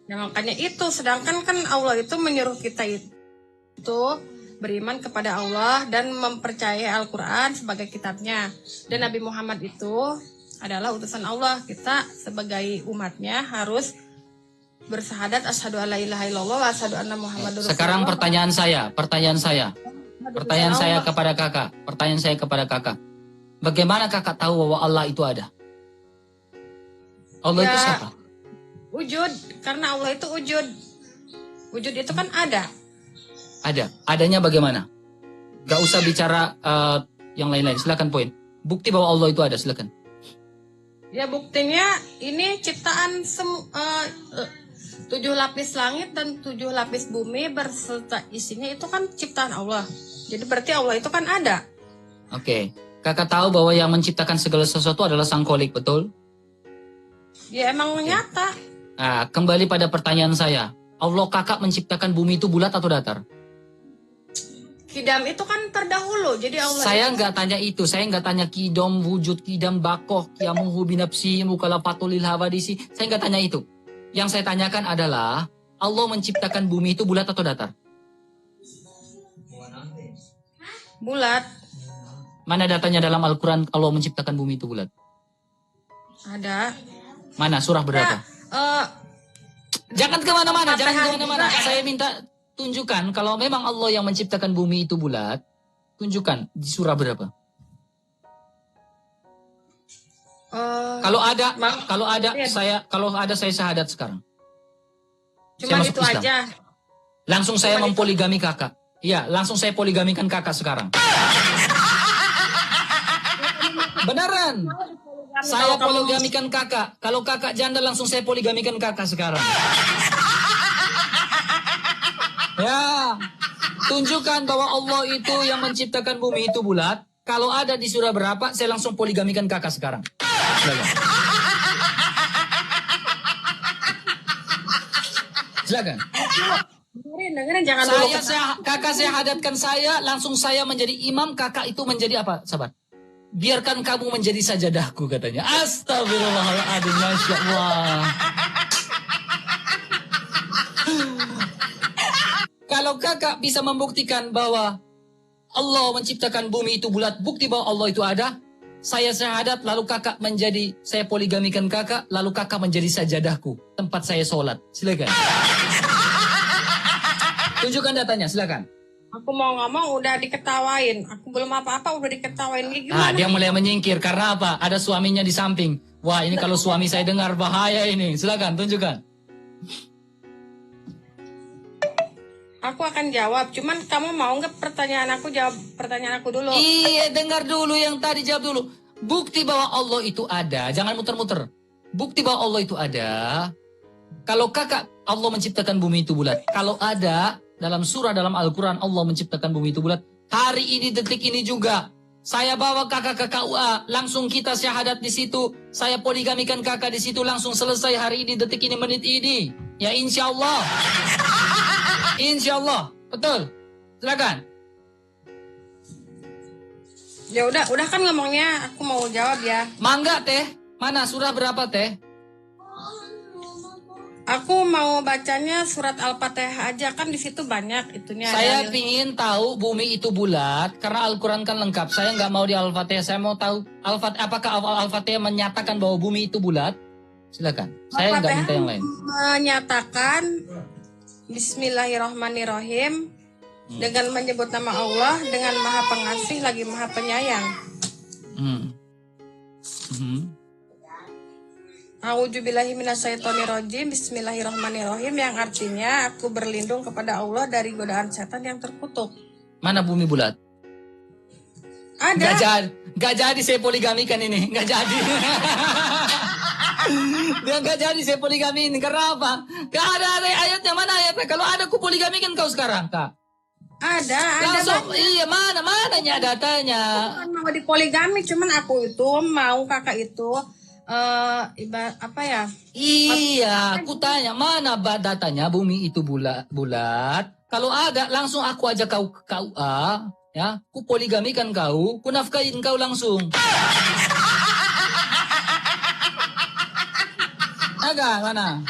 Speaker 2: Ya makanya itu, sedangkan kan Allah itu menyuruh kita itu beriman kepada Allah dan mempercayai Al-Quran sebagai kitabnya. Dan Nabi Muhammad itu adalah utusan Allah. Kita sebagai umatnya harus bersahadat asyhadu alla ilaha illallah wa asyhadu anna muhammadar rasulullah.
Speaker 1: Sekarang pertanyaan saya kepada kakak. Bagaimana kakak tahu bahwa Allah itu ada? Allah itu siapa?
Speaker 2: Wujud, karena Allah itu wujud. Wujud itu kan ada.
Speaker 1: Ada. Adanya bagaimana? Gak usah bicara yang lain-lain. Silakan poin. Bukti bahwa Allah itu ada. Silakan.
Speaker 2: Ya buktinya ini ciptaan 7 lapis langit dan 7 lapis bumi berserta isinya itu kan ciptaan Allah. Jadi berarti Allah itu kan ada.
Speaker 1: Oke. Kakak tahu bahwa yang menciptakan segala sesuatu adalah Sang Kholik, betul?
Speaker 2: Ya emang nyata.
Speaker 1: Nah, kembali pada pertanyaan saya. Allah kakak menciptakan bumi itu bulat atau datar?
Speaker 2: Kidam itu kan terdahulu. Jadi Allah
Speaker 1: Saya nggak tanya itu. Saya nggak tanya kidom, wujud, kidam, bakoh, kiamuhu binapsi, mukalafatulil hawadisi. Saya nggak tanya itu. Yang saya tanyakan adalah, Allah menciptakan bumi itu bulat atau datar?
Speaker 2: bulat.
Speaker 1: Mana datanya dalam Al-Quran Allah menciptakan bumi itu bulat?
Speaker 2: Ada.
Speaker 1: Mana? Surah berapa? Jangan kemana-mana, jangan kemana-mana. Saya minta tunjukkan kalau memang Allah yang menciptakan bumi itu bulat, tunjukkan di surah berapa? Kalau ada saya syahadat sekarang.
Speaker 2: Cuma itu
Speaker 1: Islam.
Speaker 2: aja.
Speaker 1: Langsung saya mempoligami kakak. Iya, langsung saya poligamikan kakak sekarang. Beneran. Saya poligamikan kakak. Kalau kakak janda langsung saya poligamikan kakak sekarang. Ya. Tunjukkan bahwa Allah itu yang menciptakan bumi itu bulat. Kalau ada di surah berapa, saya langsung poligamikan kakak sekarang. Silakan.
Speaker 2: Dengerin, jangan dulu.
Speaker 1: Kakak saya hadatkan saya, langsung saya menjadi imam, kakak itu menjadi apa, sahabat? Biarkan kamu menjadi sajadahku, katanya. Astagfirullahaladzim, Masya Allah. Kalau kakak bisa membuktikan bahwa Allah menciptakan bumi itu bulat, bukti bahwa Allah itu ada, saya syahadat, lalu kakak menjadi, saya poligamikan kakak, lalu kakak menjadi sajadahku, tempat saya sholat. Silakan. Tunjukkan datanya, silakan.
Speaker 2: Aku mau ngomong udah diketawain. Aku belum apa-apa udah diketawain. Gimana?
Speaker 1: Dia mulai menyingkir karena apa? Ada suaminya di samping. Wah, ini kalau suami saya dengar bahaya ini. Silakan tunjukkan.
Speaker 2: Aku akan jawab. Cuman kamu mau nggak pertanyaan aku jawab pertanyaan aku dulu?
Speaker 1: Iya, dengar dulu yang tadi, jawab dulu. Bukti bahwa Allah itu ada. Jangan muter-muter. Bukti bahwa Allah itu ada. Kalau kakak Allah menciptakan bumi itu bulat. Kalau ada dalam surah dalam Al-Quran Allah menciptakan bumi itu bulat. Hari ini detik ini juga. Saya bawa kakak ke KUA. Langsung kita syahadat di situ. Saya poligamikan kakak di situ. Langsung selesai hari ini detik ini menit ini. Ya insya Allah. Insya Allah. Betul. Silakan.
Speaker 2: Ya udah kan ngomongnya. Aku mau jawab ya.
Speaker 1: Mangga teh. Mana surah berapa teh?
Speaker 2: Aku mau bacanya surat Al-Fatihah aja, kan di situ banyak itunya.
Speaker 1: Saya pingin tahu bumi itu bulat karena Al-Quran kan lengkap. Saya nggak mau di Al-Fatihah. Saya mau tahu apakah Al-Fatihah menyatakan bahwa bumi itu bulat? Silakan. Saya nggak minta yang lain.
Speaker 2: Menyatakan Bismillahirrahmanirrahim dengan menyebut nama Allah dengan Maha Pengasih lagi Maha Penyayang. A'udzubillahi minasyaitonirrajim. Bismillahirrahmanirrahim, yang artinya aku berlindung kepada Allah dari godaan setan yang terkutuk.
Speaker 1: Mana bumi bulat?
Speaker 2: Ada.
Speaker 1: Gak jadi saya poligamikan ini. Gak jadi. Dia gak jadi saya poligamiin. Karena apa? Gak ada ayatnya. Mana ayatnya? Kalau ada aku poligamikan kau sekarang, Kak.
Speaker 2: Ada.
Speaker 1: Iya, mananya datanya.
Speaker 2: Bukan mau dipoligami, cuman aku itu mau kakak itu apa ya?
Speaker 1: Iya, aku tanya mana datanya bumi itu bulat? Kalau ada, langsung aku ajak kau ke KUA, ya, ku poligamikan kau, ku nafkahin kau langsung. Agak mana?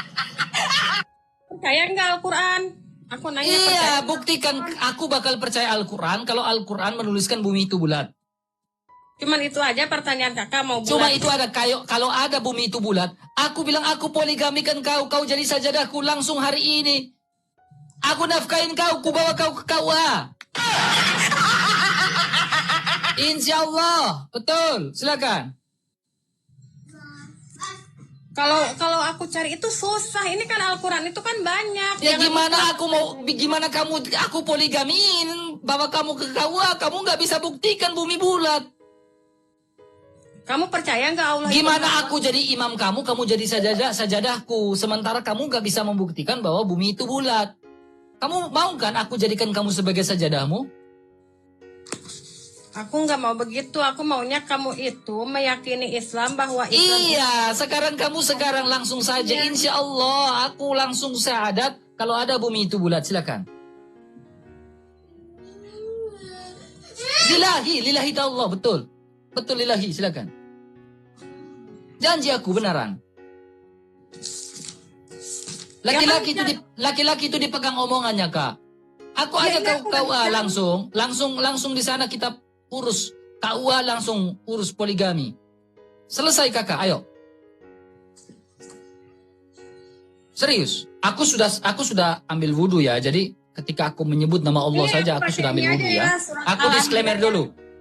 Speaker 2: Percaya nggak Al-Quran? Aku nanya
Speaker 1: Iya,
Speaker 2: percaya.
Speaker 1: buktikan aku bakal percaya Al-Quran kalau Al-Quran menuliskan bumi itu bulat.
Speaker 2: Cuman itu aja pertanyaan kakak mau bulat.
Speaker 1: Cuma itu ada kalau ada bumi itu bulat, aku bilang aku poligamikan kau jadi sajadahku langsung hari ini. Aku nafkahin kau, ku bawa kau ke KUA. Insya Allah, betul. Silakan.
Speaker 2: Kalau aku cari itu susah. Ini kan Al-Quran itu kan banyak.
Speaker 1: Ya
Speaker 2: Jangan
Speaker 1: gimana aku poligamiin, bawa kamu ke KUA, kamu nggak bisa buktikan bumi bulat.
Speaker 2: Kamu percaya nggak Allah?
Speaker 1: Gimana aku jadi imam kamu jadi sajadahku, sementara kamu nggak bisa membuktikan bahwa bumi itu bulat. Kamu mau kan aku jadikan kamu sebagai sajadahmu?
Speaker 2: Aku nggak mau begitu. Aku maunya kamu itu meyakini Islam bahwa Islam.
Speaker 1: Iya, kamu langsung saja. Insya Allah aku langsung syahadat kalau ada bumi itu bulat. Silakan. Lillahi ta'ala, betul. Betul lillahi, silakan. Janji aku beneran. Laki-laki itu dipegang omongannya, Kak. Aku aja KUA langsung di sana kita urus KUA, langsung urus poligami. Selesai, Kakak, ayo. Serius, aku sudah ambil wudhu ya. Jadi ketika aku menyebut nama Allah saja aku sudah ambil wudhu ya.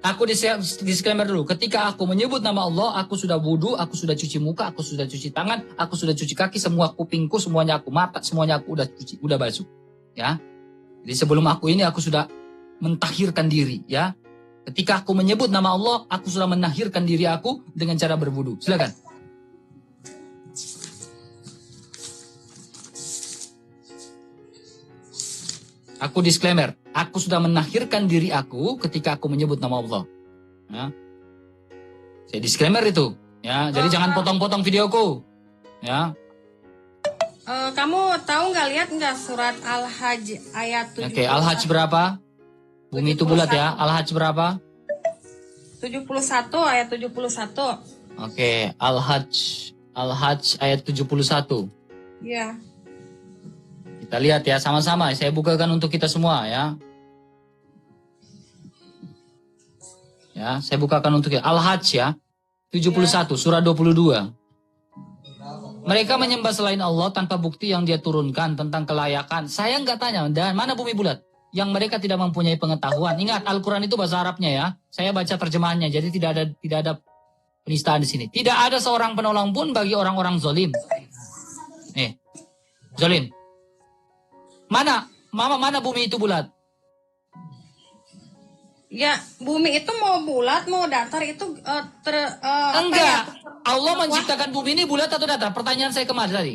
Speaker 1: Aku disclaimer dulu. Ketika aku menyebut nama Allah, aku sudah wudhu, aku sudah cuci muka, aku sudah cuci tangan, aku sudah cuci kaki, semua kupingku, semuanya aku mata, semuanya aku udah basuh. Ya. Jadi sebelum aku sudah mentahirkan diri, ya. Ketika aku menyebut nama Allah, aku sudah menahirkan diri aku dengan cara berwudhu. Silakan. Aku disclaimer, aku sudah menahirkan diri aku ketika aku menyebut nama Allah. Ya. Saya disclaimer itu, ya. Jadi jangan potong-potong videoku, ya.
Speaker 2: Kamu tahu nggak, lihat nggak surat Al-Hajj ayat 71?
Speaker 1: Oke, Al-Hajj berapa? Bumi itu bulat ya. Al-Hajj berapa?
Speaker 2: 71 ayat 71.
Speaker 1: Oke, Al-Hajj ayat 71.
Speaker 2: Iya.
Speaker 1: Kita lihat ya sama-sama. Saya bukakan untuk kita semua ya. Ya, saya bukakan untuk kita. Al-Hajj ya. 71 surah 22. Mereka menyembah selain Allah tanpa bukti yang dia turunkan tentang kelayakan. Saya nggak tanya, dan mana bumi bulat? Yang mereka tidak mempunyai pengetahuan. Ingat, Al-Quran itu bahasa Arabnya ya. Saya baca terjemahannya, jadi tidak ada penistaan di sini. Tidak ada seorang penolong pun bagi orang-orang zalim. Zalim. Mana bumi itu bulat?
Speaker 2: Ya, bumi itu mau bulat, mau datar itu
Speaker 1: enggak. Allah menciptakan bumi ini bulat atau datar? Pertanyaan saya kemarin tadi.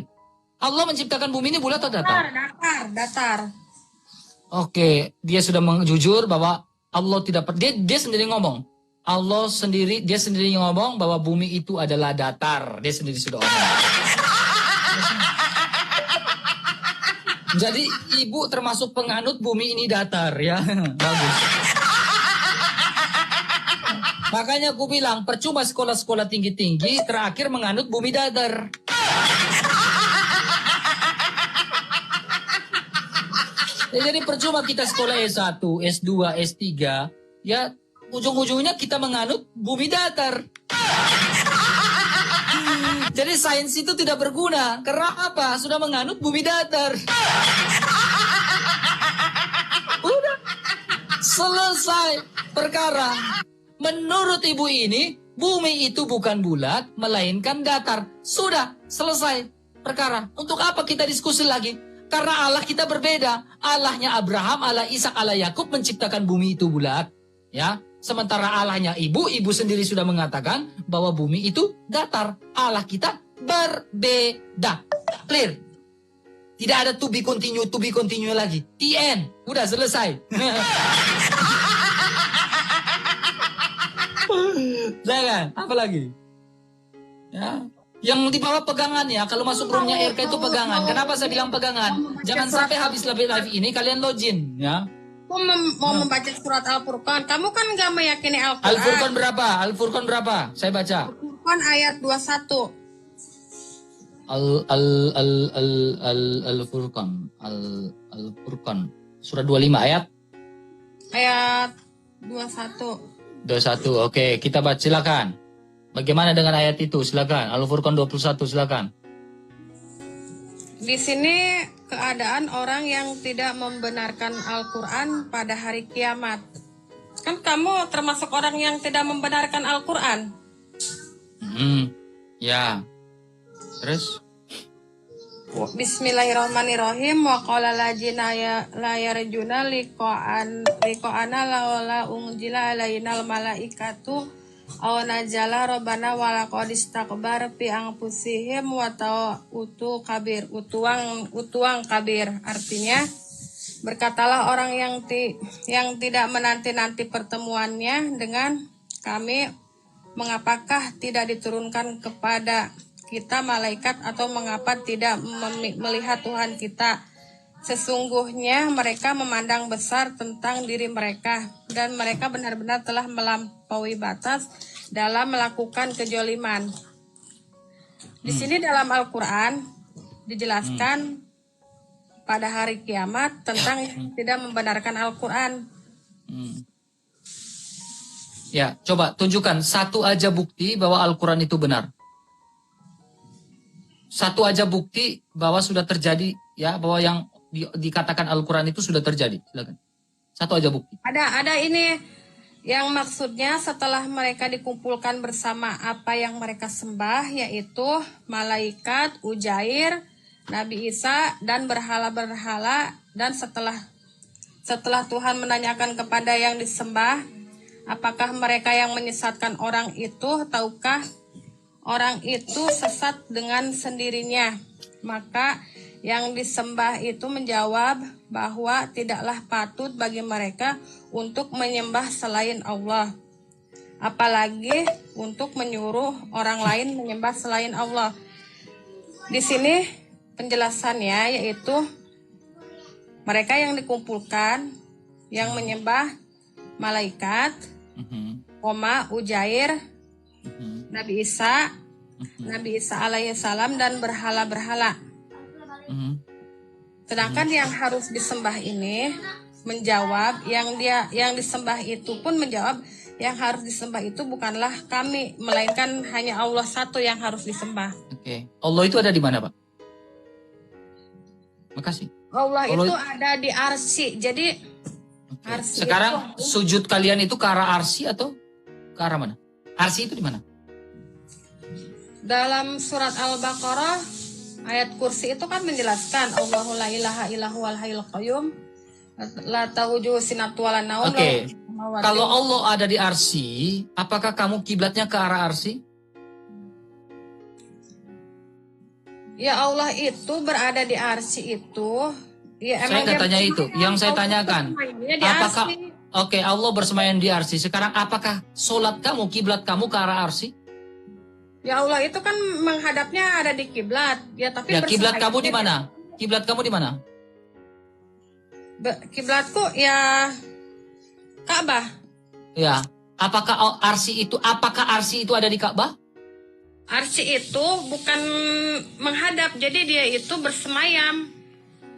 Speaker 1: Allah menciptakan bumi ini bulat atau datar?
Speaker 2: Datar.
Speaker 1: Oke, dia sudah jujur bahwa Allah tidak dia sendiri ngomong. Dia sendiri ngomong bahwa bumi itu adalah datar. Dia sendiri sudah ngomong. Jadi ibu termasuk penganut bumi ini datar ya. Bagus. Makanya aku bilang percuma sekolah-sekolah tinggi-tinggi terakhir menganut bumi datar. Ya, jadi percuma kita sekolah S1, S2, S3, ya ujung-ujungnya kita menganut bumi datar. Jadi sains itu tidak berguna. Karena apa? Sudah menganut bumi datar. Udah. Selesai perkara. Menurut ibu ini, bumi itu bukan bulat, melainkan datar. Sudah, selesai perkara. Untuk apa kita diskusi lagi? Karena Allah kita berbeda. Allahnya Abraham, Allah Ishak, Allah Yakub menciptakan bumi itu bulat. Ya. Sementara Allahnya ibu sendiri sudah mengatakan bahwa bumi itu datar. Allah kita berbeda. Clear. Tidak ada to be continue lagi. The end. Udah selesai. Jangan. Apa lagi? Ya. Yang di bawah pegangan ya. Kalau masuk roomnya RK itu pegangan. Kenapa saya bilang pegangan? Jangan sampai habis live ini kalian login ya.
Speaker 2: Mau membaca surat Al-Furqan. Kamu kan nggak meyakini Al-Quran.
Speaker 1: Al-Furqan berapa? Al-Furqan berapa? Saya baca.
Speaker 2: Al-Furqan ayat 21.
Speaker 1: Al-Furqan. Al-Furqan. Surat 25 ayat?
Speaker 2: Ayat 21.
Speaker 1: 21. Oke, kita baca silakan. Bagaimana dengan ayat itu? Silakan. Al-Furqan 21 silakan.
Speaker 2: Di sini keadaan orang yang tidak membenarkan Al-Quran pada hari kiamat. Kan kamu termasuk orang yang tidak membenarkan Al-Quran.
Speaker 1: Ya. Terus?
Speaker 2: Bismillahirrahmanirrahim. Wa qala lajina la yarjuna liqa'ana la unjila alainal malaikatu aw najala rabbana wa laqad istakbar fi anfusihim wa ta'utu kabir. Utuang kabir. Artinya, berkatalah orang yang tidak menanti-nanti pertemuannya dengan kami, mengapakah tidak diturunkan kepada kita malaikat, atau mengapa tidak melihat Tuhan kita? Sesungguhnya mereka memandang besar tentang diri mereka, dan mereka benar-benar telah melampaui batas dalam melakukan kejoliman. Di sini dalam Al-Quran dijelaskan pada hari kiamat tentang yang tidak membenarkan Al-Quran.
Speaker 1: Ya, coba tunjukkan satu aja bukti bahwa Al-Quran itu benar. Satu aja bukti bahwa sudah terjadi, ya, bahwa yang dikatakan Al-Quran itu sudah terjadi. Silakan. Satu aja bukti.
Speaker 2: Ada ini yang maksudnya setelah mereka dikumpulkan bersama apa yang mereka sembah, yaitu malaikat, Ujair, Nabi Isa, dan berhala-berhala. Dan setelah Tuhan menanyakan kepada yang disembah, apakah mereka yang menyesatkan orang itu, tahukah orang itu sesat dengan sendirinya? Maka yang disembah itu menjawab bahwa tidaklah patut bagi mereka untuk menyembah selain Allah, apalagi untuk menyuruh orang lain menyembah selain Allah. Di sini penjelasannya yaitu mereka yang dikumpulkan yang menyembah malaikat, Ujair, Nabi Isa alaihissalam, dan berhala-berhala. Sedangkan yang harus disembah ini menjawab, yang disembah itu pun menjawab, yang harus disembah itu bukanlah kami, melainkan hanya Allah satu yang harus disembah.
Speaker 1: Oke. Allah itu ada di mana, Pak? Makasih.
Speaker 2: Allah itu ada di arsy. Jadi arsy.
Speaker 1: Sekarang sujud kalian itu ke arah arsy atau ke arah mana? Arsy itu di mana?
Speaker 2: Dalam surat Al-Baqarah ayat kursi itu kan menjelaskan Allahu la ilaha illahu wal hayyul qayyum la ta'khudhuhu sinatun wa la naum.
Speaker 1: Oke. Kalau Allah ada di arsy, apakah kamu kiblatnya ke arah arsy?
Speaker 2: Ya, Allah itu berada di arsy itu. Ya,
Speaker 1: saya nggak tanya itu. Yang saya tanyakan, apakah Allah bersemayam di arsy? Sekarang apakah solat kamu, kiblat kamu ke arah arsy?
Speaker 2: Ya, Allah itu kan menghadapnya ada di kiblat. Ya, tapi
Speaker 1: kiblat kamu di mana? Kiblat kamu di mana?
Speaker 2: Kiblatku ya Ka'bah.
Speaker 1: Ya. Apakah arsy itu ada di Ka'bah?
Speaker 2: Arsy itu bukan menghadap, jadi dia itu bersemayam.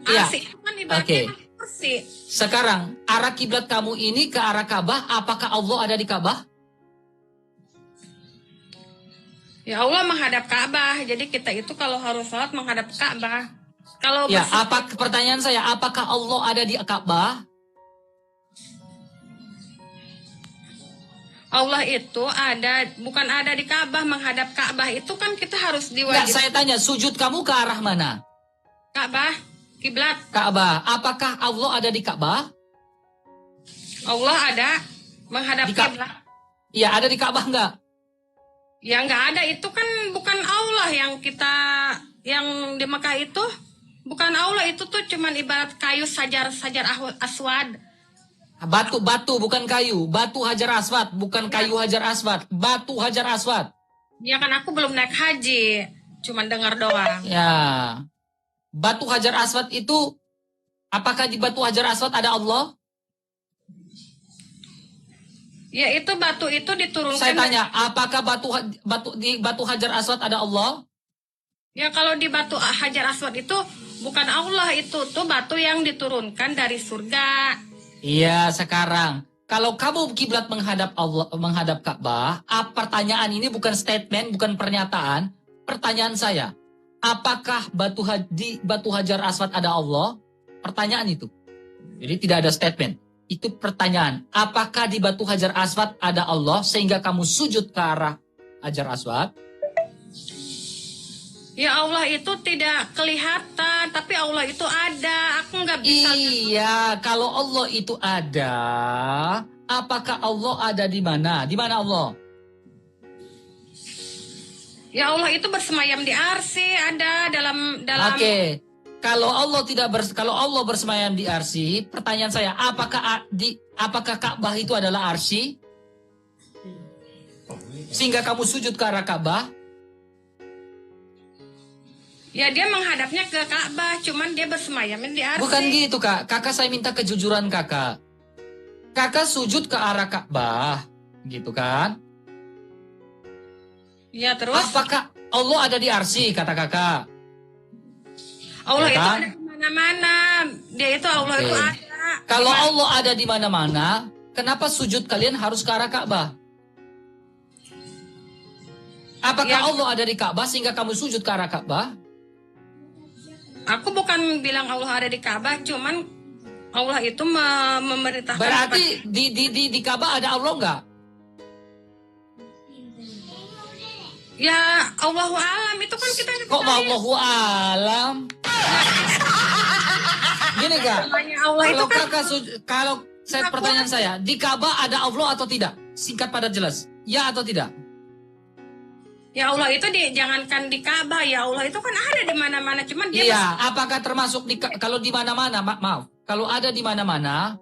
Speaker 1: Ya.
Speaker 2: Arsy itu kan ibaratnya kursi.
Speaker 1: Sekarang arah kiblat kamu ini ke arah Ka'bah, apakah Allah ada di Ka'bah?
Speaker 2: Ya, Allah menghadap Ka'bah. Jadi kita itu kalau harus sholat menghadap Ka'bah. Kalau
Speaker 1: ya, pertanyaan saya, apakah Allah ada di Ka'bah?
Speaker 2: Allah itu bukan ada di Ka'bah, menghadap Ka'bah itu kan kita harus diwajibkan.
Speaker 1: Saya tanya, sujud kamu ke arah mana?
Speaker 2: Ka'bah, kiblat.
Speaker 1: Ka'bah. Apakah Allah ada di Ka'bah?
Speaker 2: Allah ada menghadap kiblat.
Speaker 1: Iya, ada di Ka'bah enggak?
Speaker 2: Ya nggak ada, itu kan bukan Allah yang di Mekah itu bukan Allah, itu tuh cuman ibarat kayu sajar aswad.
Speaker 1: Batu bukan kayu, batu hajar aswad, bukan kayu hajar aswad, batu hajar aswad.
Speaker 2: Ya kan aku belum naik haji, cuman dengar doang.
Speaker 1: Ya. Batu Hajar Aswad itu, apakah di Batu Hajar Aswad ada Allah?
Speaker 2: Ya itu batu itu diturunkan.
Speaker 1: Saya tanya, apakah di Batu Hajar Aswad ada Allah?
Speaker 2: Ya kalau di batu Hajar Aswad itu bukan Allah, itu tuh batu yang diturunkan dari surga.
Speaker 1: Iya, sekarang kalau kamu kiblat menghadap Allah, menghadap Ka'bah, pertanyaan ini bukan statement, bukan pernyataan. Pertanyaan saya, apakah di Batu Hajar Aswad ada Allah? Pertanyaan itu. Jadi tidak ada statement. Itu pertanyaan. Apakah di Batu Hajar Aswad ada Allah sehingga kamu sujud ke arah Hajar Aswad?
Speaker 2: Ya Allah itu tidak kelihatan, tapi Allah itu ada. Aku nggak bisa.
Speaker 1: Iya, kalau Allah itu ada, apakah Allah ada di mana? Di mana Allah?
Speaker 2: Ya Allah itu bersemayam di arsy, ada dalam.
Speaker 1: Oke. Kalau Allah bersemayam di arsy, pertanyaan saya, apakah Ka'bah itu adalah arsy? Sehingga kamu sujud ke arah Ka'bah?
Speaker 2: Ya dia menghadapnya ke Ka'bah, cuman dia bersemayam di arsy.
Speaker 1: Bukan gitu, Kak. Kakak saya minta kejujuran Kakak. Kakak sujud ke arah Ka'bah, gitu kan?
Speaker 2: Ya terus?
Speaker 1: Apakah Allah ada di arsy, kata Kakak?
Speaker 2: Allah
Speaker 1: Ya
Speaker 2: itu
Speaker 1: kan?
Speaker 2: ada di mana-mana. Dia itu Allah itu
Speaker 1: Oke.
Speaker 2: ada.
Speaker 1: Kalau Allah ada di mana-mana, kenapa sujud kalian harus ke arah Ka'bah? Apakah Allah ada di Ka'bah sehingga kamu sujud ke arah Ka'bah?
Speaker 2: Aku bukan bilang Allah ada di Ka'bah, cuman Allah itu memerintahkan.
Speaker 1: Berarti di Ka'bah ada Allah enggak?
Speaker 2: Ya Allahu alam itu kan kita.
Speaker 1: Kok Allahu alam? Gini Kak,
Speaker 2: Allah itu kan.
Speaker 1: kalau pertanyaan saya, di Ka'bah ada Allah atau tidak? Singkat padat jelas, ya atau tidak?
Speaker 2: Ya Allah itu jangankan di Ka'bah, ya Allah itu kan ada di mana-mana, cuman dia.
Speaker 1: Iya, apakah termasuk kalau di mana-mana? Maaf, kalau ada di mana-mana,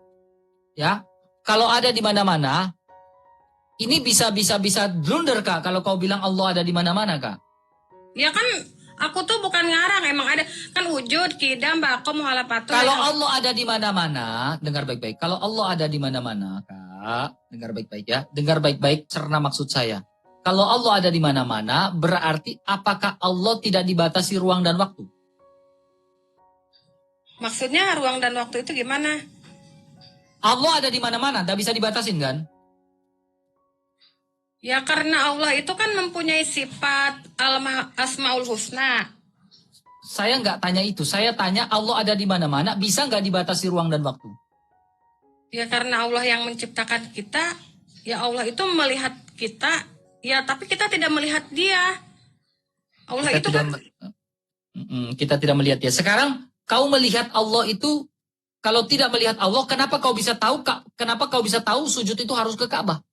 Speaker 1: ya, kalau ada di mana-mana, ini bisa blunder Kak. Kalau kau bilang Allah ada di mana-mana Kak.
Speaker 2: Ya kan, aku tuh bukan ngarang, emang ada kan wujud, kidam, bakom, muhalafatu.
Speaker 1: Kalau Allah ada di mana-mana, dengar baik-baik. Kalau Allah ada di mana-mana, Kak, dengar baik-baik ya. Dengar baik-baik, cerna maksud saya. Kalau Allah ada di mana-mana, berarti apakah Allah tidak dibatasi ruang dan waktu?
Speaker 2: Maksudnya ruang dan waktu itu gimana?
Speaker 1: Allah ada di mana-mana, tidak bisa dibatasin kan?
Speaker 2: Ya karena Allah itu kan mempunyai sifat Asmaul Husna.
Speaker 1: Saya nggak tanya itu, saya tanya Allah ada di mana-mana, bisa nggak dibatasi ruang dan waktu?
Speaker 2: Ya karena Allah yang menciptakan kita, ya Allah itu melihat kita, ya tapi kita tidak melihat dia. Allah
Speaker 1: Kita
Speaker 2: itu
Speaker 1: tidak,
Speaker 2: kan.
Speaker 1: kita tidak melihat dia. Sekarang kau melihat Allah itu, kalau tidak melihat Allah, kenapa kau bisa tahu? Kenapa kau bisa tahu sujud itu harus ke Ka'bah?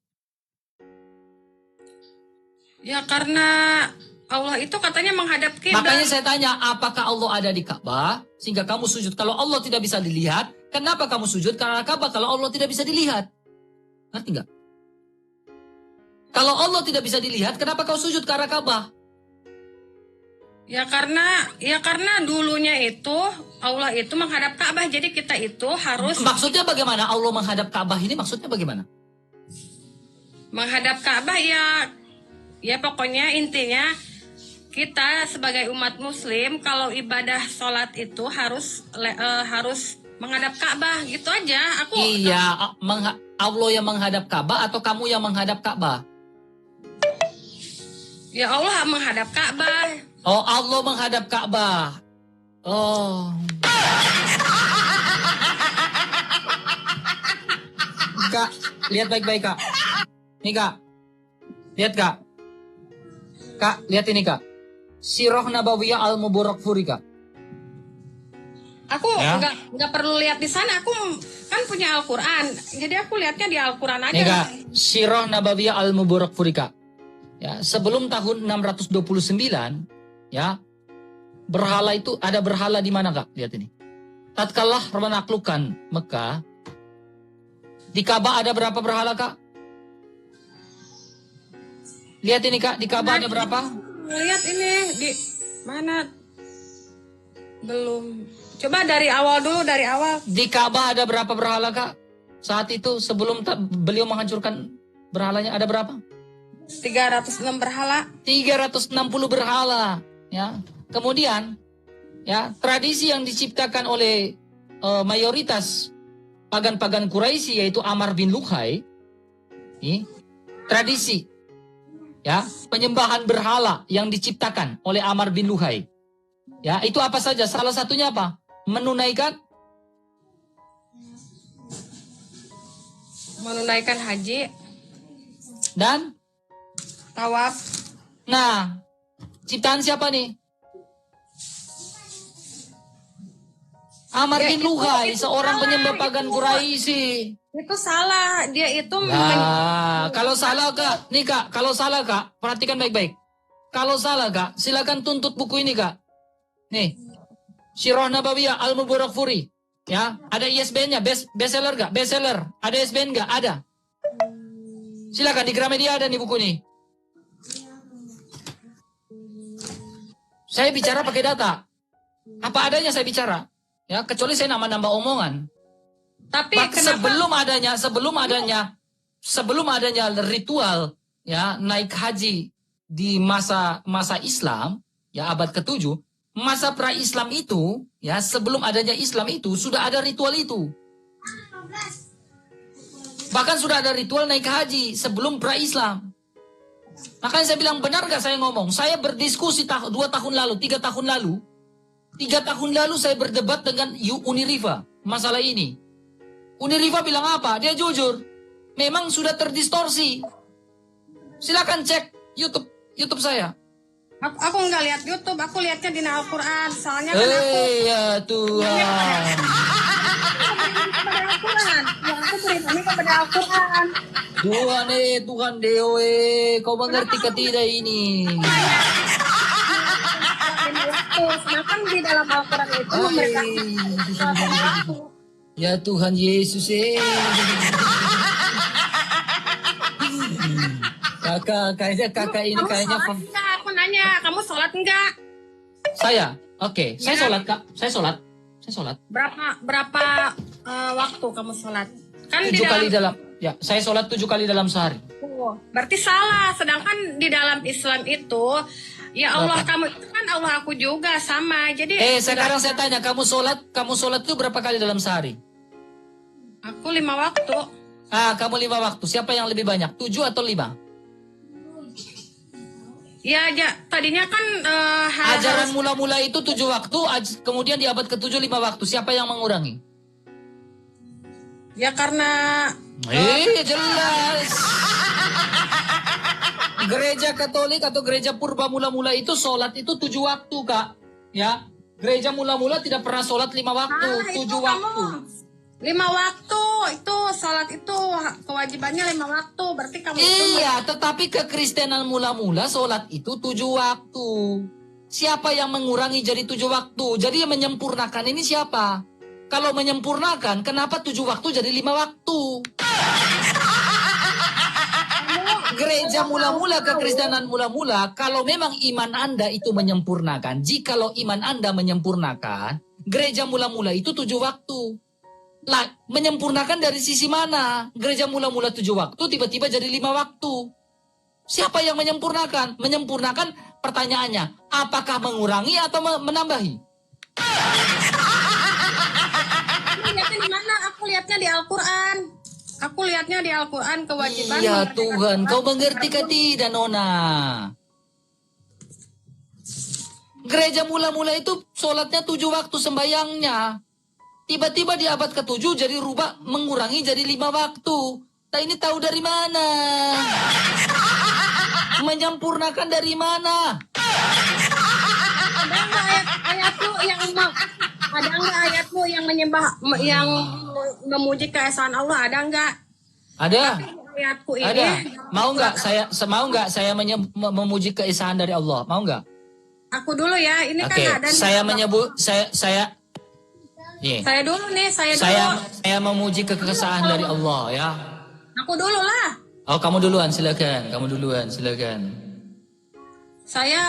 Speaker 2: Ya karena Allah itu katanya menghadap kiblat.
Speaker 1: Makanya saya tanya, apakah Allah ada di Ka'bah sehingga kamu sujud? Kalau Allah tidak bisa dilihat, kenapa kamu sujud karena Ka'bah kalau Allah tidak bisa dilihat? Ngerti nggak? Kalau Allah tidak bisa dilihat, kenapa kau sujud ke arah Ka'bah?
Speaker 2: Ya karena dulunya itu Allah itu menghadap Ka'bah, jadi kita itu harus.
Speaker 1: Maksudnya bagaimana Allah menghadap Ka'bah ini? Maksudnya bagaimana?
Speaker 2: Menghadap Ka'bah ya pokoknya intinya kita sebagai umat Muslim kalau ibadah sholat itu harus menghadap Ka'bah gitu aja.
Speaker 1: Iya, Allah yang menghadap Ka'bah atau kamu yang menghadap Ka'bah?
Speaker 2: Ya Allah menghadap Ka'bah.
Speaker 1: Oh, Allah menghadap Ka'bah. Oh. Kak, lihat baik-baik Kak. Nih Kak. Lihat Kak. Kak, lihat ini Kak. Sirah Nabawiyah Al-Mubarakfuri Kak.
Speaker 2: Aku
Speaker 1: Ya.
Speaker 2: nggak perlu lihat di sana. Aku kan punya Al-Quran. Jadi aku lihatnya di Al-Quran aja.
Speaker 1: Nih Kak, Sirah Nabawiyah Al-Mubarakfuri Kak. Ya, sebelum tahun 629, ya, berhala itu ada berhala di mana Kak? Lihat ini. Tatkala menaklukkan Mekah, di Ka'bah ada berapa berhala Kak? Lihat ini Kak, di Ka'bah ada berapa?
Speaker 2: Lihat ini di mana? Belum. Coba dari awal dulu, dari awal.
Speaker 1: Di Ka'bah ada berapa berhala Kak? Saat itu sebelum beliau menghancurkan berhalanya ada berapa?
Speaker 2: 306 berhala.
Speaker 1: 360 berhala. Ya. Kemudian, ya tradisi yang diciptakan oleh mayoritas pagan-pagan Quraisy yaitu Amr bin Luhai, tradisi, ya penyembahan berhala yang diciptakan oleh Amr bin Luhai. Ya, itu apa saja? Salah satunya apa? Menunaikan
Speaker 2: haji
Speaker 1: dan
Speaker 2: tawaf.
Speaker 1: nah, ciptaan siapa nih? Amr bin Luhai, seorang penyembah pagan Quraisy.
Speaker 2: Itu salah, dia itu
Speaker 1: Kalau salah Kak, nih Kak, kalau salah Kak, perhatikan baik-baik. Kalau salah Kak, silakan tuntut buku ini Kak. Nih, Syirah Nabawiyah Al-Mubarakfuri. Ya, ada ISBN-nya, bestseller gak? Bestseller. Ada ISBN gak? Ada. Silakan di Gramedia ada nih buku nih. Saya bicara pakai data. Apa adanya saya bicara. Ya, kecuali saya nambah omongan.
Speaker 2: Tapi
Speaker 1: sebelum adanya ritual ya naik haji di masa Islam, ya abad ke-7, masa pra-Islam itu, ya sebelum adanya Islam itu sudah ada ritual itu. Bahkan sudah ada ritual naik haji sebelum pra-Islam. Makanya saya bilang, benar gak saya ngomong? Saya berdiskusi 2 tahun lalu, 3 tahun lalu. 3 tahun lalu saya berdebat dengan Uniriva masalah ini. Uniriva bilang apa? Dia jujur. Memang sudah terdistorsi. Silakan cek YouTube saya.
Speaker 2: Aku nggak lihat YouTube, aku lihatnya di Al-Quran. Soalnya kan aku
Speaker 1: ya Tuhan.
Speaker 2: Aku beriman kepada Al-Quran.
Speaker 1: Tuhan Deo, kau mengerti ke tidak ini?
Speaker 2: Sedangkan di dalam Al-Quran itu memberikan
Speaker 1: ya Tuhan Yesus, kakak ini kayaknya
Speaker 2: aku nanya, kamu sholat enggak?
Speaker 1: Saya, oke, saya sholat Kak, saya sholat.
Speaker 2: Berapa waktu kamu sholat? Kan
Speaker 1: 7 kali dalam, ya saya sholat 7 kali dalam sehari.
Speaker 2: Berarti salah, sedangkan di dalam Islam itu ya Allah, kamu itu kan Allah, aku juga sama. Jadi
Speaker 1: sekarang saya tanya, kamu sholat itu berapa kali dalam sehari?
Speaker 2: Aku 5 waktu.
Speaker 1: Kamu 5 waktu. Siapa yang lebih banyak? 7 atau 5?
Speaker 2: Ya, tadinya kan
Speaker 1: ajaran mula-mula itu 7 waktu, kemudian di abad ke-7 5 waktu. Siapa yang mengurangi?
Speaker 2: Ya karena
Speaker 1: jelas. Gereja Katolik atau gereja purba mula-mula itu sholat itu 7 waktu, Kak. Ya, gereja mula-mula tidak pernah sholat 5 waktu, 7 waktu.
Speaker 2: 5 waktu itu sholat itu kewajibannya 5 waktu, berarti kamu
Speaker 1: tetapi kekristenan mula-mula sholat itu 7 waktu. Siapa yang mengurangi jadi 7 waktu? Jadi yang menyempurnakan ini siapa? Kalau menyempurnakan, kenapa 7 waktu jadi 5 waktu? Gereja mula-mula, kekristenan mula-mula, kalau memang iman Anda itu menyempurnakan, jikalau iman Anda menyempurnakan, gereja mula-mula itu 7 waktu. Lah, menyempurnakan dari sisi mana? Gereja mula-mula 7 waktu, tiba-tiba jadi 5 waktu. Siapa yang menyempurnakan? Menyempurnakan, pertanyaannya, apakah mengurangi atau menambahi?
Speaker 2: Lihatnya di mana? Aku lihatnya di Al-Quran. Aku lihatnya di Al-Quran kewajiban.
Speaker 1: Ya Tuhan, kau mengerti ke tidak, Nona? Gereja mula-mula itu sholatnya 7 waktu sembayangnya. Tiba-tiba di abad ke-7 jadi rubah, mengurangi jadi 5 waktu. Nah ini tahu dari mana? Menyempurnakan dari mana?
Speaker 2: Ada nggak ayatmu yang menyembah, yang memuji keesaan Allah? Ada nggak?
Speaker 1: Ada.
Speaker 2: Ayatku ini.
Speaker 1: Ada. Mau nggak saya memuji keesaan dari Allah? Mau nggak?
Speaker 2: Aku dulu ya. Ini kan ada.
Speaker 1: Saya menyebut saya.
Speaker 2: Saya dulu nih,
Speaker 1: saya memuji kekesahan dari Allah ya.
Speaker 2: Aku dulu lah.
Speaker 1: Oh, kamu duluan, silakan. Kamu duluan, silakan.
Speaker 2: Saya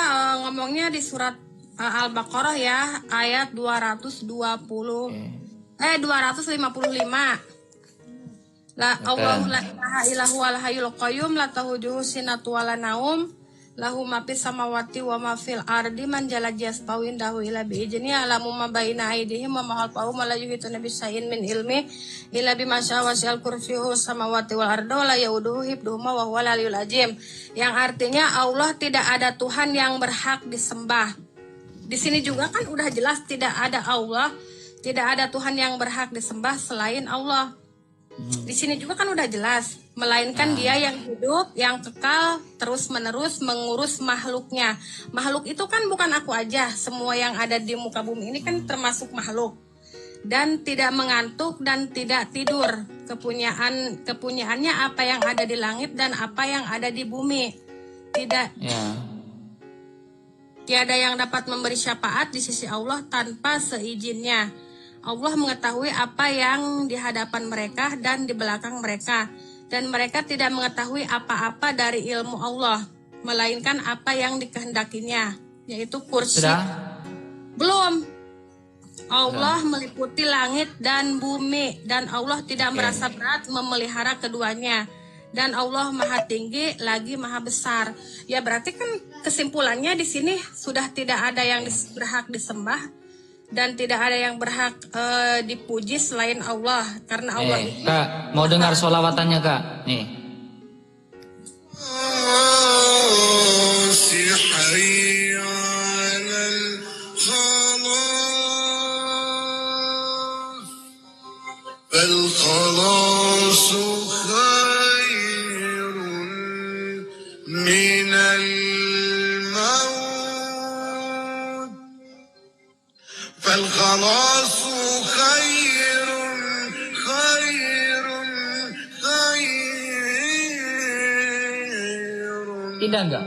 Speaker 2: ngomongnya di surat Al-Baqarah ya, ayat 220.
Speaker 1: Oke.
Speaker 2: 255. La
Speaker 1: Silakan.
Speaker 2: Allahu la ilaha illahu wal hayyul qayyum la tahujuhu sinatu wala naum lahu ma fis samawati wa ma fil ardi man jala jastawin dahu ila bi ijni alamu ma baina aydihim wa ma khalfahum wa la yuhituna bi syai'in min ilmi illa bima syaa wa syal kursiyuhu samawati wal ardi wa la yauduhu hibduhuma wa huwal aliyyul azim. Yang artinya Allah tidak ada Tuhan yang berhak disembah. Di sini juga kan udah jelas tidak ada Allah, tidak ada Tuhan yang berhak disembah selain Allah. Di sini juga kan udah jelas, melainkan Dia yang hidup, yang kekal, terus-menerus mengurus makhluknya. Makhluk itu kan bukan aku aja, semua yang ada di muka bumi ini kan termasuk makhluk. Dan tidak mengantuk dan tidak tidur. Kepunyaannya apa yang ada di langit dan apa yang ada di bumi. Tiada yang dapat memberi syafaat di sisi Allah tanpa seizinnya. Allah mengetahui apa yang di hadapan mereka dan di belakang mereka. Dan mereka tidak mengetahui apa-apa dari ilmu Allah, melainkan apa yang dikehendakinya, yaitu kursi.
Speaker 1: Sudah?
Speaker 2: Belum. Allah meliputi langit dan bumi, dan Allah tidak merasa berat memelihara keduanya. Dan Allah maha tinggi lagi maha besar. Ya berarti kan kesimpulannya di sini sudah tidak ada yang berhak disembah dan tidak ada yang berhak dipuji selain Allah, karena Allah itu.
Speaker 1: Kak, mau dengar sholawatannya Kak? Nih.
Speaker 3: فالخلاص خير خير خير
Speaker 1: Indah enggak?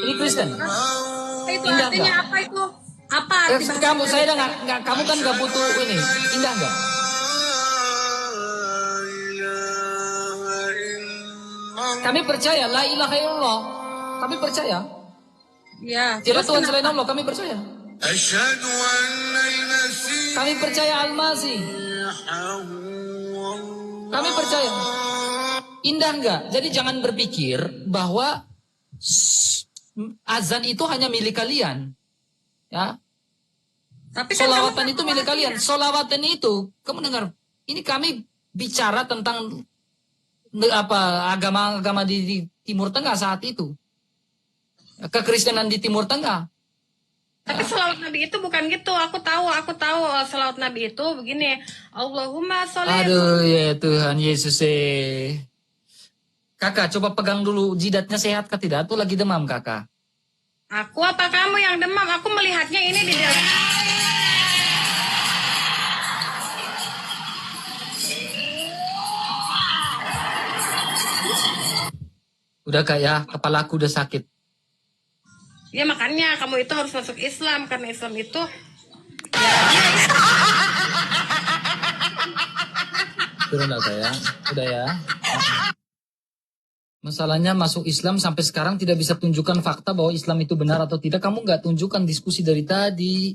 Speaker 1: Ini Kristen.
Speaker 2: Itu
Speaker 1: Indah
Speaker 2: artinya
Speaker 1: enggak?
Speaker 2: apa itu? Apa arti bahasa
Speaker 1: Kamu, saya udah nggak, kamu kan nggak butuh ini. Indah enggak? Kami percaya, la ilaha illallah. Kami percaya.
Speaker 2: Ya,
Speaker 1: Tidak
Speaker 2: terus
Speaker 1: Tuhan
Speaker 2: kenapa?
Speaker 1: selain Allah, kami percaya.
Speaker 3: أشهد أن المسيح
Speaker 1: Kami percaya Al-Masih. Kami percaya. Indah enggak? Jadi jangan berpikir bahwa azan itu hanya milik kalian. Ya.
Speaker 2: Tapi kan
Speaker 1: Solawatan
Speaker 2: kamu
Speaker 1: itu milik kalian. Solawatan itu, kamu dengar, ini kami bicara tentang agama-agama di Timur Tengah saat itu. Kekristenan di Timur Tengah.
Speaker 2: Tapi selawat Nabi itu bukan gitu. Aku tahu selawat Nabi itu begini. Allahumma sholli.
Speaker 1: Aduh ya Tuhan Yesus. Kakak coba pegang dulu jidatnya sehat kah tidak? Atau lagi demam kakak?
Speaker 2: Aku apa kamu yang demam? Aku melihatnya ini di dalam.
Speaker 1: Udah kak ya, kepalaku udah sakit.
Speaker 2: Ya makanya kamu itu harus masuk Islam, karena Islam itu
Speaker 1: Turun dah saya. Udah ya. Masalahnya masuk Islam sampai sekarang tidak bisa tunjukkan fakta bahwa Islam itu benar atau tidak. Kamu nggak tunjukkan diskusi dari tadi.